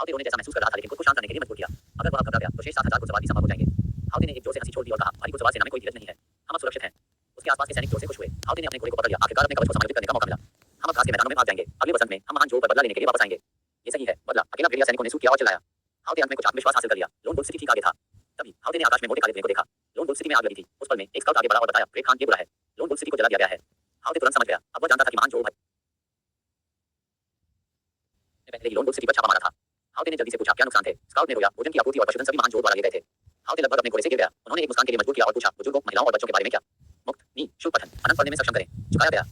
Haute रोने जैसा महसूस कर रहा था लेकिन खुद को शांत करने के लिए मजबूर किया। अगर वह घबरा गया तो शेष 7,000 घुड़सवार भी समाप्त हो जाएंगे। हाउते ने एक जोर से हंसी छोड़ दी और कहा, भारी घुड़सवार सेना में कोई धीरज नहीं है, हम अब सुरक्षित हैं। उसके आसपास के सैनिक जोर से खुश हुए। हाउते ने अपने घोड़े को पकड़ लिया, आखिरकार अपने कवच को समायोजित करने का मौका मिला। हम अब घास के मैदानों में भाग जाएंगे, अगले वसंत में हम महान जोर पर बदला लेने के लिए वापस आएंगे। ये सही है, बदला, अकेला भेड़िया सैनिकों ने सूट किया और चिल्लाया। हाउते अंत में कुछ आत्मविश्वास हासिल कर लिया। लोन वुल्फ सिटी ठीक आगे था। तभी हाउते ने आकाश में मोटे काले धुएं को देखा। लोन वुल्फ सिटी में आग लगी थी। उस पल में एक स्काउट आगे बढ़ा और बताया, ग्रेट खान, ये बुरा है, लोन वुल्फ सिटी को जला दिया गया है। हाउते तुरंत समझ गया, अब वह जानता था कि महान जोर पहले ही लोन वुल्फ सिटी पर छापा मारा था। हाउते ने जल्दी से पूछा, क्या नुकसान थे? स्काउट ने रोया, भोजन की आपूर्ति और पशुधन सभी महान जोर द्वारा लिए गए थे। हाउते लगभग अपने घोड़े से गिर गया। उन्होंने एक मुस्कान के लिए मजबूर किया और पूछा, बुजुर्गों, महिलाओं और बच्चों के बारे में क्या? मुक्त नी शुभ पठन अनंत पढ़ने में सक्षम करें, चुकाया गया।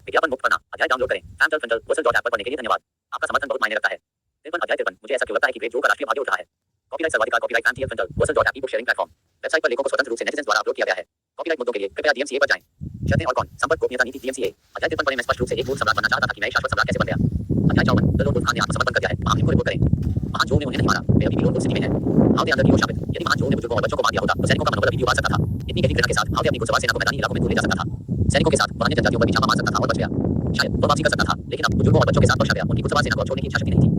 विज्ञापन मुक्त पढ़ना अध्याय डाउनलोड करें Fantal पर पढ़ने के लिए धन्यवाद। आपका समर्थन बहुत मायने रखता है। 53 अध्याय 53 मुझे ऐसा क्यों लगता है कि ग्रेट जोर का राष्ट्रीय भाग्य उठ रहा है। कॉपीराइट सर्वाधिकार कॉपीराइट Fantal ई बुक शेयरिंग प्लेटफॉर्म। वेबसाइट पर लेखों को स्वतंत्र रूप से नेटिजन्स द्वारा अपलोड किया गया है। कॉपीराइट मुद्दों के लिए कृपया DMCA पर जाएं। शर्तें और कौन? संपर्क गोपनीयता नीति DMCA। अध्याय 53 पढ़ने में स्पष्ट रूप से एक मूल सम्राट बनना चाहता था कि मैं एक शाश्वत सम्राट कैसे बन गया। अध्याय 54 द लोन वुल्फ खान ने आत्मसमर्पण कर दिया है, महान को रिपोर्ट करें। महान जोर ने उन्हें नहीं मारा, वे अभी भी लोन वुल्फ सिटी में हैं। हाउते अंदर की ओर शामित। यदि महान जोर ने बुजुर्गों और बच्चों को मार दिया होता तो सैनिकों का मनोबल अभी भी उबार सकता था। इतनी गहरी घृणा के साथ हाउते अपनी घुड़सवार सेना को मैदानी इलाकों में दूर ले जा सकता था। सैनिकों के साथ वह अन्य जनजातियों पर भी छापा मार सकता था और बच गया। शायद वह वापसी कर सकता था, लेकिन अब बुजुर्गों और बच्चों के साथ बचा गया। उनकी घुड़सवार सेना को छोड़ने की इच्छा शक्ति नहीं थी।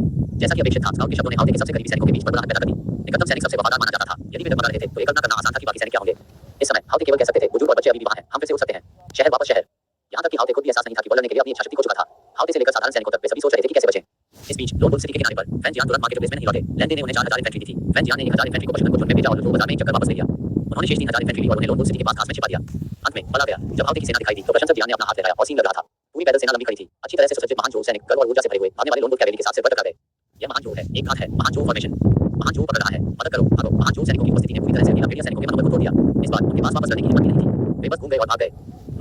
जैसा कि अपेक्षित था, स्काउट के शब्दों ने हाउते के सबसे करीबी सैनिकों के बीच बड़बड़ाहट पैदा कर दी। निकटतम सैनिक सबसे वफादार माना जाता था। यदि वे डगमगा रहे थे तो ये कल्पना करना आसान था कि बाकी सैनिक क्या होंगे। इस समय हाउते केवल कह सकते थे, बुजुर्ग और बच्चे अभी भी वहां हैं, हम फिर से उठ सकते हैं। शहर वापस शहर। यहाँ तक कि हाउते खुद भी एहसास नहीं था कि वह लड़ने के लिए अपनी इच्छाशक्ति खो चुका था। हाउते से लेकर साधारण सैनिकों तक वे सभी सोच रहे थे कि कैसे बचें। इस बीच लोन वुल्फ सिटी के किनारे पर फैन जियान तुरंत मार्केट प्लेस में नहीं लौटे। लैंडे ने उन्हें 4,000 इन्फेंट्री दी थी। फैन जियान ने 1,000 इन्फेंट्री को पशुधन को में भेजा और बाजार में एक चक्कर वापस ले लिया। उन्होंने शेष 3,000 इन्फेंट्री ली और उन्हें लोन वुल्फ सिटी के पास घास में छिपा दिया। अंत में पला गया। जब हाउते की सेना दिखाई दी तो प्रशंसक जियान ने अपना हाथ लगाया और सीन लग रहा था। पूरी पैदल सेना लंबी खड़ी थी। अच्छी तरह से सुसज्जित महान जोर सैनिक गर्व और ऊर्जा से भरे हुए भागने वाले लोन वुल्फ कैवेली के साथ सिर पर टकरा गए। यह महान जोर है, एक घात है, महान जोर फॉर्मेशन। महान जोर पकड़ रहा है, मदद करो, भागो। महान जोर सैनिकों की उपस्थिति ने पूरी तरह से अकेला भेड़िया सैनिकों के मनोबल को तोड़ दिया। इस बार उनके पास वापस लड़ने की हिम्मत नहीं थी। वे बस घूम गए और भाग गए।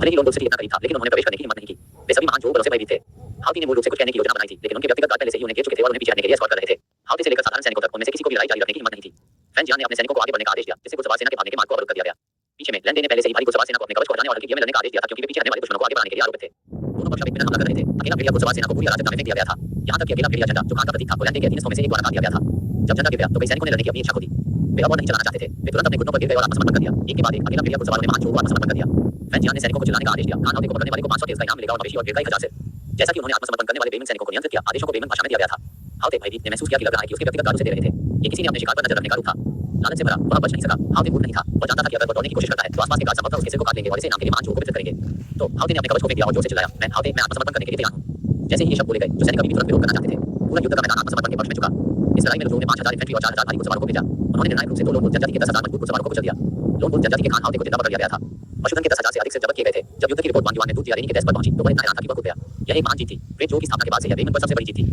भले ही लोन वुल्फ सिटी इतना करीब था, लेकिन उन्होंने प्रवेश करने की हिम्मत नहीं की। वे सभी महान जोर बलों से भयभीत थे। हाउते ने मूल रूप से कुछ कहने की योजना बनाई थी, लेकिन उनके व्यक्तिगत गार्ड पहले से ही उन्हें घेर चुके थे और उन्हें पीछे हटने के लिए एस्कॉर्ट कर रहे थे। हाउते से लेकर साधारण सैनिकों तक उनमें से किसी को भी लड़ाई जारी रखने की हिम्मत नहीं थी। फैन जियान ने अपने सैनिकों को आगे बढ़ने का आदेश दिया, जिससे घुड़सवार सेना के भागने के मार्ग को अवरुद्ध कर दिया गया। पीछे में लैंडे ने पहले से ही भारी घुड़सवार सेना को अपने कवच को हटाने और हल्की गियर में लड़ने का आदेश दिया था, क्योंकि वे पीछे हटने वाले दुश्मनों को आगे बढ़ाने के लिए आरोपित थे। दोनों पक्ष अब एक बिना हमला कर रहे थे। अकेला भेड़िया घुड़सवार सेना को पूरी अराजकता में फेंक दिया गया था। यहाँ तक कि अकेला भेड़िया झंडा जो खान का प्रतीक था, को लैंडे के अधीनस्थों में से एक द्वारा काट दिया गया था। जब झंडा गिर गया तो कई सैनिकों ने लड़ने की अपनी इच्छा खो दी। वे अब और नहीं चलाना चाहते थे। वे तुरंत अपने घुटनों पर गिर गए और आत्मसमर्पण कर दिया। एक के बाद एक अकेला भेड़िया घुड़सवारों ने महान जोर को आत्मसमर्पण कर दिया। फैन जियान ने सैनिकों को चिल्लाने का आदेश दिया। खान हाउते को पकड़ने वाले को 500 तेज का इनाम मिलेगा और मवेशी और भेड़ का 1,000 सिर। जैसा कि उन्होंने आत्मसमर्पण करने वाले बेमन सैनिकों को नियंत्रित किया, आदेशों को बेमन भाषा में दिया गया था। हाउते भयभीत ने महसूस किया कि लग रहा है कि उसके व्यक्तिगत दारू से दे रहे थे। ये किसी ने अपने शिकार पर नजर रखने का रूप था। लालच से भरा, वह बच नहीं सका। हाउते मूर्ख नहीं था। वह जानता था कि अगर वह दौड़ने की कोशिश करता है तो आसपास के गार्ड संभवतः उसके सिर को काट लेंगे और इसे इनाम के लिए महान जोर को वितरित करेंगे। तो हाउते ने अपने कवच को फेंक दिया और जोर से चिल्लाया, मैं आत्मसमर्पण करने के लिए तैयार हूं। जैसे ही ये शब्द बोले गए, जो सैनिक अभी भी तुरंत विरोध करना चाहते थे, पूरा युद्ध का मैदान आत्मसमर्पण के पक्ष में झुका। इस लड़ाई में लोगों ने 5,000 इन्फेंट्री और 4,000 भारी घुड़सवारों को भेजा। उन्होंने निर्णायक रूप से दो लोन वुल्फ जनजाति के 10,000 मजबूत घुड़सवारों को कुचल दिया। लोन वुल्फ जनजाति के खान हाउते को जिंदा पकड़ लिया गया था। पशुधन के 10,000 से अधिक सिर जब्त किए गए थे। जब युद्ध की रिपोर्ट वांगीवान में दूध यारेनी के डेस्क पर पहुंची तो वह इतना हैरान था कि वह कूद गया। यह एक महान जीत थी। ग्रेट जोर की स्थापना के बाद से यह बेमन पर सबसे बड़ी जीत थी।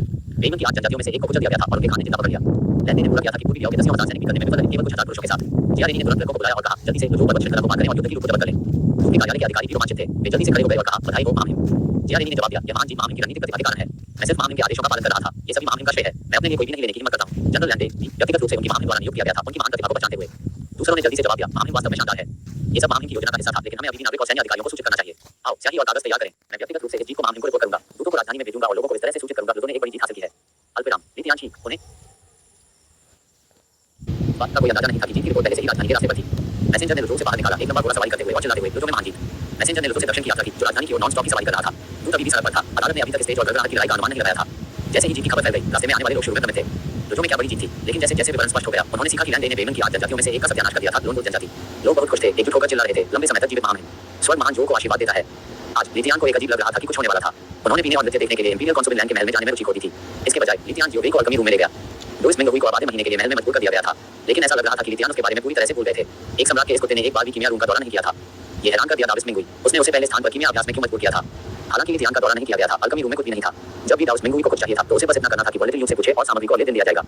बेमन की 8 जनजातियों में से एक को कुचल दिया गया था और उनके खान ने जिंदा पकड़ लिया। लैंडे ने पूरा किया था कि पूरी लियाओ के 10,000 सैनिक भी करने में विफल रहे, केवल कुछ हजार पुरुषों के साथ। जियारेनी ने तुरंत लड़कों को बुलाया और कहा, जल्दी से जोर पर्वत श्रृंखला को पार करें और युद्ध की रूप को जब्त कर लें। उसके कार्यालय के अधिकारी भी रोमांचित थे। वे जल्दी से खड़े हो गए और कहा, बधाई हो महामहिम। जियारेनी ने जवाब दिया, यह महान जीत महामहिम की रणनीतिक प्रतिभा के कारण है। मैं सिर्फ महामहिम के आदेशों का पालन कर रहा था। ये सभी महामहिम का श्रेय है। मैं अपने लिए कोई भी नहीं लेने की हिम्मत करता हूं। जनरल लैंडे व्यक्तिगत रूप से उनकी महामहिम द्वारा नियुक्त किया गया था, उनकी महान प्रतिभा को पहचानते हुए। दूसरों ने जल्दी से जवाब दिया, महामहिम वास्तव में शानदार है। ये सब महामहिम की योजना का हिस्सा था, लेकिन हमें अभी भी नाविक और सैन्य अधिकारियों को सूचित करना चाहिए। आओ स्याही और कागज तैयार करें। मैं व्यक्तिगत रूप से इस जीत को महामहिम को रिपोर्ट करूंगा। दूतों को राजधानी में भेजूंगा और लोगों को इस तरह से सूचित करूंगा, लोगों ने एक बड़ी जीत हासिल की है। अल्पविराम लीतियांशी उन्हें बात का कोई अंदाजा नहीं था कि जीत की रिपोर्ट पहले से ही राजधानी के रास्ते पर थी। मैसेंजर ने लुजो से बाहर निकाला, एक लंबा घोड़ा सवारी करते हुए और चिल्लाते हुए, लुजो में महान जीत। मैसेंजर ने लुजो से दर्शन की यात्रा की, जो राजधानी की ओर नॉन स्टॉप की सवारी कर रहा था। दूत अभी भी सड़क पर था। अदालत ने अभी तक स्टेज और गड़गड़ाहट की लड़ाई का अनुमान नहीं लगाया था। जैसे ही जीत की खबर फैल गई, रास्ते में आने वाले लोग शुरू में थे। लुजो में क्या बड़ी जीत थी, लेकिन जैसे जैसे विवरण स्पष्ट हो गया, उन्होंने सीखा कि लैंडे ने बेमन की 8 जनजातियों में से एक का सत्यानाश कर दिया था, लोन वुल्फ जनजाति। लोग बहुत खुश थे, एकजुट होकर चिल्ला रहे थे, लंबे समय तक जीवित महामहिम। स्वर्ग महान जोर को आशीर्वाद देता है। आज लीतियान को एक अजीब लग रहा था कि कुछ होने वाला था। उन्होंने पीने और नृत्य देखने के लिए इंपीरियल कॉन्सुल लैंड के महल में जाने में रुचि खो दी थी। इसके बजाय लीतियान जियोवे को अल्केमी रूम में ले गया। लुइस मिंगहुई को आधे महीने के लिए महल में मजबूर कर दिया गया था, लेकिन ऐसा लग रहा था कि लीतियान उसके बारे में पूरी तरह से भूल गए थे। एक सम्राट के इस कुत्ते ने एक बार भी कीमिया रूम का दौरा नहीं किया था। ये हैरान कर दिया दाउस मिंगहुई। उसने उसे पहले स्थान पर कीमिया अभ्यास में क्यों मजबूर किया था? हालांकि लीतियान का दौरा नहीं किया गया था, अल्केमी रूम में कुछ भी नहीं था। जब भी दाउस मिंगहुई को कुछ चाहिए था तो उसे बस इतना करना था कि वह लिटिल से पूछे और सामग्री को ले दिया जाएगा।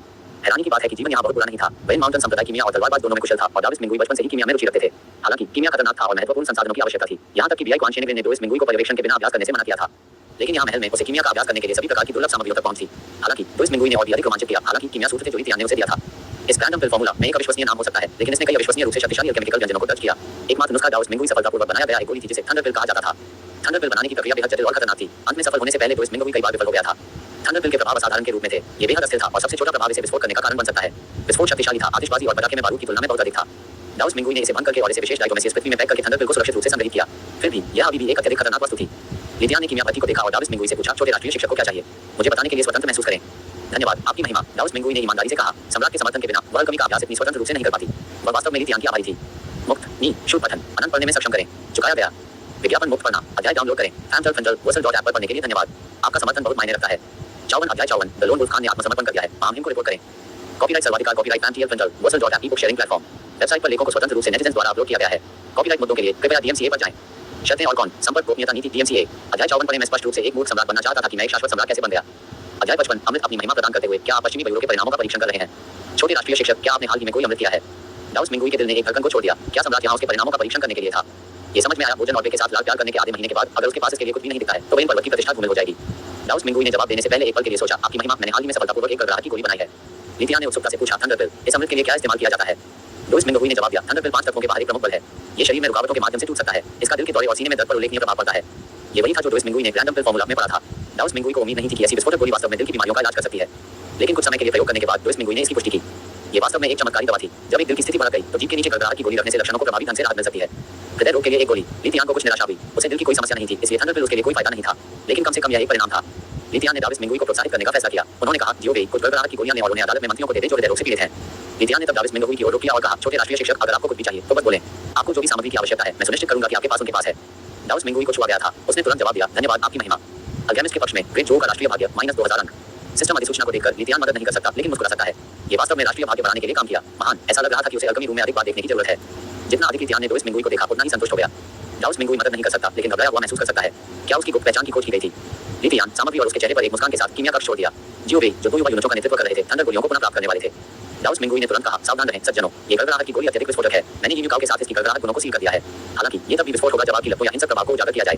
हैरानी की बात है कि जीवन यहाँ बहुत बुरा नहीं था। वेन माउंटेन संप्रदाय कीमिया और तलवारबाज दोनों में कुशल था और दाउस मिंगहुई बचपन से ही कीमिया में रुचि रखते थे। हालांकि कीमिया खतरनाक था और महत्वपूर्ण संसाधनों की आवश्यकता थी। यहाँ तक कि बीआई क्वानशेनेवे ने दाउस मिंगहुई को पर्यवेक्षण के बिना अभ्यास करने से मना किया था। लेकिन यहाँ महल में उसे कीमिया का अभ्यास करने के लिए सभी प्रकार की दुर्लभ सामग्रियों तक पहुंच थी। हालांकि दाउस मिंगहुई ने और भी अधिक रोमांचित किया। हालांकि कीमिया सूत्र थे जो लीतियान ने उसे दिया था। इस रैंडम पिल फार्मूला में एक अविश्वसनीय नाम हो सकता है, लेकिन इसने कई अविश्वसनीय रूप से शक्तिशाली केमिकल व्यंजनों को दर्ज किया। एकमात्र नुस्खा दाउस मिंगहुई सफलतापूर्वक बनाया गया एक गोली थी जिसे थंडर पिल कहा जाता था। थंडर पिल बनाने की प्रक्रिया बेहद जटिल और खतरनाक थी। अंत में सफल होने से पहले दाउस मिंगहुई कई बार विफल हो गया था। थंडर पिल के प्रभाव असाधारण के रूप में थे। ये बेहद अस्थिर था और सबसे छोटा प्रभाव इसे विस्फोट करने का कारण बन सकता है। विस्फोट शक्तिशाली था, आतिशबाजी और पटाखे में बारूद की तुलना में बहुत अधिक था। दाउस मिंगहुई ने इसे बंद करके और इसे विशेष डाइटों में से पृथ्वी में पैक करके थंडर पिल को सुरक्षित रूप से संग्रहित किया। फिर भी यह अभी भी एक अत्यधिक खतरनाक वस्तु थी। लीतियान ने कीमिया पद्धति को देखा और दाउस मिंगहुई से पूछा, छोटे राष्ट्रीय शिक्षक को क्या चाहिए? मुझे बताने के लिए स्वतंत्र महसूस करें। धन्यवाद आपकी महिमा। दाउस मिंगुई ने ईमानदारी से कहा। सम्राट के समर्थन के बिना वह कभी का अभ्यास इतनी स्वतंत्र रूप से नहीं कर पाती। वह वास्तव में लिथियान की आभारी थी। मुक्त नी शुभ पठन अनंत पढ़ने में सक्षम करें। चुकाया गया विज्ञापन मुक्त पढ़ना अध्याय डाउनलोड करें। FanTurtle पर पढ़ने के लिए धन्यवाद। आपका समर्थन बहुत मायने रखता है। 54 अध्याय 54 द लोन वुल्फ खान ने आत्मसमर्पण कर दिया है। मामहिम को रिपोर्ट करें। कॉपीराइट सर्वाधिकार कॉपीराइट FanTurtle ई बुक शेयरिंग प्लेटफॉर्म। वेबसाइट पर लेखों को स्वतंत्र रूप से नेटिजन्स द्वारा अपलोड किया गया है। कॉपीराइट मुद्दों के लिए कृपया DMCA पर जाएं। शर्तें और कौन संपर्क गोपनीयता नीति DMCA। अध्याय 54 पढ़ने में स्पष्ट रूप से एक मूर्ख सम्राट बनना चाहता था कि मैं एक शाश्वत सम्राट कैसे बन गया। अध्याय 55 अमृत अपनी महिमा प्रदान करते हुए क्या आप पश्चिमी बयूरों के परिणामों का परीक्षण कर रहे हैं। छोटे राष्ट्रीय शिक्षक क्या आपने हाल ही में कोई अमृत किया है। दाउस मिंगुई के दिल ने एक धड़कन को छोड़ दिया। क्या सम्राट यहाँ उसके परिणामों का परीक्षण करने के लिए था। ये समझ में आया भोजन और के साथ लाल प्यार करने के आधे महीने के बाद अगर उसके पास इसके लिए कुछ भी नहीं दिखता है तो वह इन पर्वत की प्रतिष्ठा धूमिल हो जाएगी। दाउस मिंगुई ने जवाब देने से पहले एक पल के लिए सोचा। आपकी महिमा मैंने हाल ही में सफलतापूर्वक एक ग्राहक की गोली बनाई है। लिथियान ने उत्सुकता से पूछा थंडरबिल इस अमृत के लिए क्या इस्तेमाल किया जाता है। दाउस मिंगुई ने जवाब दिया थंडरबिल 5 तत्वों के बाहर एक प्रमुख बल है। ये शरीर में रुकावटों के माध्यम से टूट सकता है। इसका दिल के दौरे और सीने में दर्द पर उल्लेखनीय प्रभाव पड़ता है। ये वही था जो दाउस मिंगुई ने रैंडम पिल फार्मूला में पढ़ा था। दाउस मिंगुई को उम्मीद नहीं थी कि ऐसी विस्फोटक गोली वास्तव में दिल की बीमारियों का इलाज कर सकती है। लेकिन कुछ समय के लिए प्रयोग करने के बाद दाउस मिंगुई ने इसकी पुष्टि की। ये वास्तव में एक चमत्कारी दवा थी। जब एक दिल की स्थिति बढ़ गई तो जीभ के नीचे गड़गड़ाहट की गोली रखने से लक्षणों को प्रभावी ढंग से राहत मिल सकती है। हृदय रोग के लिए एक गोली। लिथियान को कुछ निराशा हुई। उसे दिल की कोई समस्या नहीं थी इसलिए थंडरबिल उसके लिए कोई फायदा नहीं था। लेकिन कम से कम यह एक परिणाम था। लिथियान ने दाउस मिंगुई को प्रोत्साहित करने का फैसला किया। उन्होंने कहा जियो कुछ गड़गड़ाहट की गोलियां ने और उन्हें अदालत में मंत्रियों को दे दे जो हृदय रोग से पीड़ित हैं। लिथियान ने तब दाउस मिंगुई की ओर रुख किया और कहा छोटे राष्ट्रीय शिक्षक अगर आपको कुछ भी चाहिए तो बस बोलें। आपको जो भी सामग्री की आवश्यकता है मैं सुनिश्चित करूंगा कि आपके पास उनके पास है। दाउस मिंगुई को छुआ गया था। उसने तुरंत जवाब दिया धन्यवाद आपकी महिमा। अल्केमिस्ट के पक्ष में ग्रेट जो का राष्ट्रीय भाग्य -2000 अंक। सिस्टम अधिसूचना को देखकर लिथियान मदद नहीं कर सकता लेकिन मुस्कुरा सकता है। ये वास्तव में राष्ट्रीय भाग्य बढ़ाने के लिए काम किया। महान ऐसा लग रहा था कि उसे अल्केमी रूम में अधिक बार देखने की जरूरत है। जितना अधिक लिथियान ने दाउस मिंगुई को देखा उतना ही संतुष्ट हो गया। दाउस मिंगुई मदद नहीं कर सकता लेकिन घबराया हुआ महसूस कर सकता है। क्या उसकी गुप्त पहचान की खोज की गई थी। लिथियान सामग्री और उसके चेहरे पर एक मुस्कान के साथ कीमिया कक्ष छोड़ दिया। जियो जो 2 युवा यूनिटों का नेतृत्व कर रहे थे थंडर गोलियों को पुनः प्राप्त करने वाले थे। दाउस मिंगुई ने तुरंत कहा सावधान रहें सज्जनों ये गड़गड़ाहट की गोली अत्यधिक विस्फोटक है। मैंने यूनिकाओं के साथ इसकी गड़गड़ाहट गुणों को सील कर दिया है। हालांकि ये तब भी विस्फोट होगा जब आपकी लतों या हिंसक प्रभाव को उजागर किया जाए।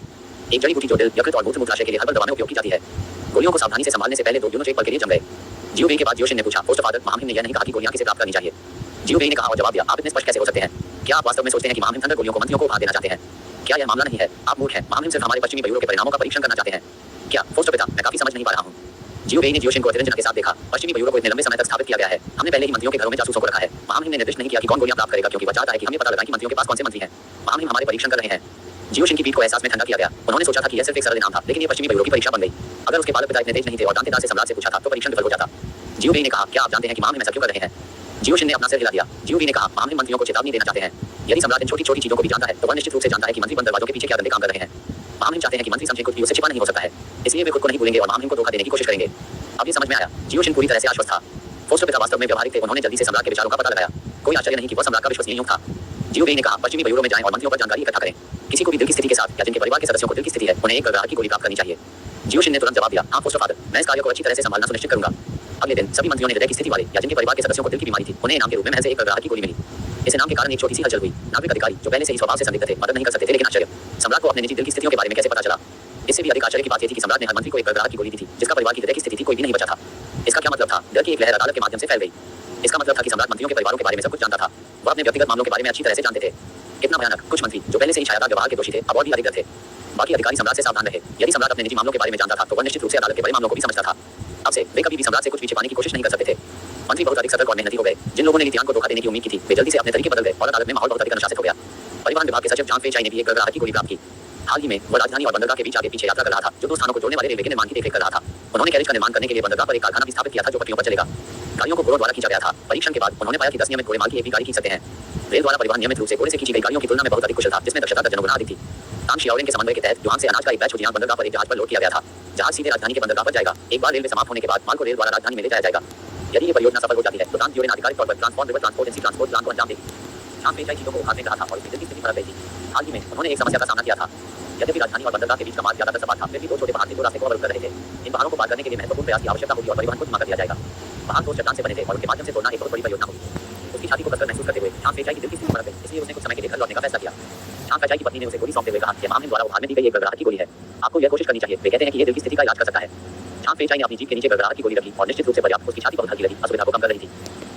एक जड़ी बूटी जो दिल यकृत और मूत्राशय के लिए हर्बल दवा में उपयोग की जाती है। गोलियों को सावधानी से संभालने से पहले 2 यूनिट एक पल के लिए जम गए। जियो के बाद जियोशिन ने पूछा पोस्ट फादर महामहिम ने यह नहीं कहा कि गोलियां किसे प्राप्त करनी चाहिए। जियो ने कहा और जवाब दिया आप इतने स्पष्ट कैसे हो सकते हैं। क्या आप वास्तव में सोचते हैं कि महामहिम थंडर गोलियों को मंत्रियों को उपहार देना चाहते हैं। क्या यह मामला नहीं है। आप मूर्ख हैं। महामहिम सिर्फ हमारे पश्चिमी बयूरों के परिणामों का परीक्षण करना चाहते हैं। क्या पोस्ट पिता मैं काफी समझ नहीं पा रहा हूँ। जियो ने जियोशिन को अतिरंजना के साथ देखा। पश्चिमी बयूरों को इतने लंबे समय तक स्थापित किया गया है। हमने पहले ही मंत्रियों के घरों में जासूसों को रखा है। महामहिम ने निर्दिष्ट नहीं किया कि कौन गोलियां प्राप्त करेगा क्योंकि वह चाहता है कि हम ये पता लगाएं कि मंत्रियों के पास कौन से मंत्री हैं। महामहिम हमारे परीक्षण कर रहे हैं। जियोशिन की पीठ को एहसास में ठंडा किया गया। उन्होंने सोचा था कि यह सिर्फ एक सरल इनाम था लेकिन ये पश्चिमी बयूरों की परीक्षा बन गई। अगर उसके पालक पिता इतने तेज नहीं थे और दांतेदार से सम्राट से पूछा था तो परीक्षण विफल हो जाता। जियो ने कहा क्या आप जानते हैं कि महामहिम ऐसा क्यों कर रहे हैं। जियोशिन ने अपना सिर हिला दिया। जियो ने कहा महामहिम मंत्रियों को चेतावनी देना चाहते हैं। यदि सम्राट इन छोटी छोटी चीजों को भी जानता है तो वह निश्चित रूप से जानता है कि मंत्री बंद दरवाजों के पीछे क्या गंदे काम कर रहे हैं। महामहिम चाहते हैं कि मंत्री समझें कुछ भी उससे छिपा नहीं हो सकता है इसलिए वे खुद को नहीं भूलेंगे और महामहिम को धोखा देने की कोशिश करेंगे। अब ये समझ में आया। जियोशिन पूरी तरह से आश्वस्त था। पोस्ट पिता वास्तव में व्यवहारिक थे। उन्होंने जल्दी से सम्राट के विचारों का पता लगाया। कोई आश्चर्य नहीं कि वह सम्राट का विश्वसनीय था। जियो ने कहा पश्चिमी बयूरों में जाएं और मंत्रियों पर जानकारी इकट्ठा करें। किसी को भी दिल की स्थिति के साथ या जिनके परिवार के सदस्यों को दिल की स्थिति है उन्हें एक गड़गड़ाहट की गोली प्राप्त करनी चाहिए। जियोशिन ने तुरंत जवाब दिया हाँ पोस्ट फादर मैं इस कार्य को अच्छी तरह से संभालना सुनिश्चित करूंगा। अगले दिन सभी मंत्रियों ने हृदय की स्थिति वाले या जिनके परिवार के सदस्यों को दिल की बीमारी थी उन्हें इनाम के रूप में महज एक गड़गड़ाहट की गोली मिली। इस इनाम के कारण एक छोटी सी हलचल हुई। नागरिक अधिकारी जो पहले से ही स्वभाव से संदिग्ध थे मदद नहीं कर सकते थे लेकिन आश्चर्य सम्राट को अपने निजी दिल की स्थितियों के बारे में कैसे पता चला। इससे भी अधिक आश्चर्य की बात यह थी कि सम्राट ने हर मंत्री को एक गड़गड़ाहट की गोली दी थी जिसका परिवार की हृदय की स्थिति थी कोई भी नहीं बचा था। इसका क्या मतलब था। डर की एक लहर अदालत के माध्यम से फैल गई। इसका मतलब था कि सम्राट मंत्रियों के परिवारों के बारे में सब कुछ जानता था। वह अपने व्यक्तिगत मामलों के बारे में अच्छी तरह से जानते थे। कितना भयानक। कुछ मंत्री जो पहले से ही छायादार व्यवहार के दोषी थे अब और भी अधिक डर थे। बाकी अधिकारी सम्राट से सावधान रहे। यदि सम्राट अपने निजी मामलों के बारे में जानता था तो वह निश्चित रूप से अदालत के बड़े मामलों को भी समझता था। अब से वे कभी भी सम्राट से कुछ भी छिपाने की कोशिश नहीं कर सकते थे। मंत्री बहुत अधिक सतर्क और मेहनती हो गए। जिन लोगों ने लिथियान को धोखा देने की उम्मीद की थी वे जल्दी से अपने तरीके बदल गए और अदालत में माहौल बहुत अधिक अनुशासित हो गया। परिवहन विभाग के सचिव जॉन फेचाई ने भी एक गड़गड़ाहट की गोली प्राप्त की। हाल ही में वह राजधानी और बंदरगाह के बीच आगे पीछे यात्रा कर रहा था जो 2 स्थानों को जोड़ने वाले रेलवे के निर्माण की देखरेख कर रहा था। उन्होंने कैरेज का निर्माण करने के लिए बंदरगाह पर एक कारखाना भी स्थापित किया था जो पटरियों पर चलेगा। गाड़ियों को घोड़ों द्वारा खींचा गया था। परीक्षण के बाद उन्होंने पाया कि 10 नियमित घोड़े माल की एक भी गाड़ी खींच सकते हैं। रेल द्वारा परिवहन नियमित रूप से घोड़े से खींची गई गाड़ियों की तुलना में बहुत अधिक कुशल था जिसमें दक्षता दर्जनों गुना अधिक थी। तांग शियाओलिन के समन्वय के तहत युआन से अनाज का एक बैच हुजियान बंदरगाह पर एक जहाज पर लोड किया गया था। जहाज सीधे राजधानी के बंदरगाह पर जाएगा। एक बार रेलवे समाप्त होने के बाद माल को रेल द्वारा राजधानी में ले जाया जाएगा। यदि ये परियोजना सफल हो जाती है तो तांग शियाओलिन आधिकारिक तौर पर transport river transport agency transport plan को अंजाम देगी। जहां पेचाई चीजों को उठाने रहा था और उसकी दिल की स्थिति बढ़ गई थी। हाल ही में उन्होंने एक समस्या का सामना किया था। यद्यपि राजधानी और बंदरगाह के बीच का मार्ग ज्यादातर सपाट था फिर भी 2 छोटे पहाड़ थे जो रास्ते को अवरुद्ध कर रहे थे। इन पहाड़ों को पार करने के लिए महत्वपूर्ण प्रयास की आवश्यकता होगी और परिवहन को धीमा कर दिया जाएगा। पहाड़ ठोस चट्टान से बने थे और उनके माध्यम से तोड़ना एक बहुत बड़ी परियोजना होगी। उसकी छाती को कसकर महसूस करते हुए जहां पेचाई की दिल की स्थिति बढ़ गई इसलिए उसने कुछ समय के लिए घर लौटने का फैसला किया। जहां पेचाई की पत्नी ने उसे गोली सौंपते हुए कहा कि महामहिम द्वारा उधार में दी गई एक गड़गड़ाहट की गोली है। आपको यह कोशिश करनी चाहिए। वे कहते हैं कि ये दिल की स्थिति का इलाज कर सकता है। जहां पेचाई ने अपनी जीभ के नीचे गड़गड़ाहट की गोली रखी और निश्चित रूप से पर्याप्त उसकी छाती बहुत हल्की लगी असुविधा को कम कर रही थी।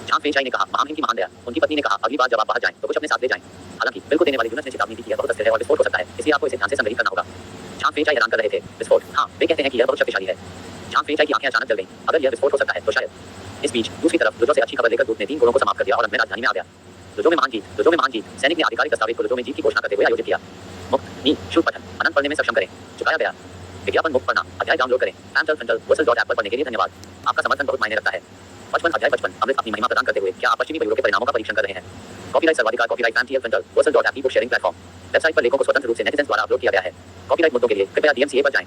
जहां पेचाई ने कहा महामहिम की महान दया। उनकी पत्नी ने कहा अगली बार जब आप बाहर जाएं तो कुछ अपने साथ ले जाएं। हालांकि बिल को देने वाले यूनिट ने चेतावनी दी कि यह बहुत अस्थिर है और विस्फोट हो सकता है इसलिए आपको इसे ध्यान से संग्रहित करना होगा। जहां पेचाई हैरान कर रहे थे विस्फोट। हाँ वे कहते हैं कि यह बहुत शक्तिशाली है। जहां पेचाई की आंखें अचानक जल गईं। अगर यह विस्फोट हो सकता है तो शायद। इस बीच दूसरी तरफ लुजो से अच्छी खबर लेकर दूत ने 3 घोड़ों को समाप्त कर दिया और अंत में राजधानी में आ गया। लुजो में महान जीत। सैनिक ने आधिकारिक दस्तावेज को लुजो में जीत की घोषणा करते हुए आयोजित किया। मुक्त नी शुभ पठन अनंत पढ़ने में सक्षम करें। चुकाया गया विज्ञापन मुक्त पढ़ना अध्याय डाउनलोड करें wurzel.app पर पढ़ने के लिए धन्यवाद। आपका समर्थन बहुत मायने रखता है। 55 अध्याय 55 अमृत अपनी महिमा प्रदान करते हुए क्या आप पश्चिमी प्रयोगों के परिणामों का परीक्षण कर रहे हैं? कॉपीराइट सर्वाधिकार कॉपीराइट फैंसी फंडल wurzel.app ई बुक शेयरिंग प्लेटफॉर्म। वेबसाइट पर लेखों को स्वतंत्र रूप से नेटिजन्स द्वारा अपलोड किया गया है। कॉपीराइट मुद्दों के लिए कृपया DMCA पर जाएं।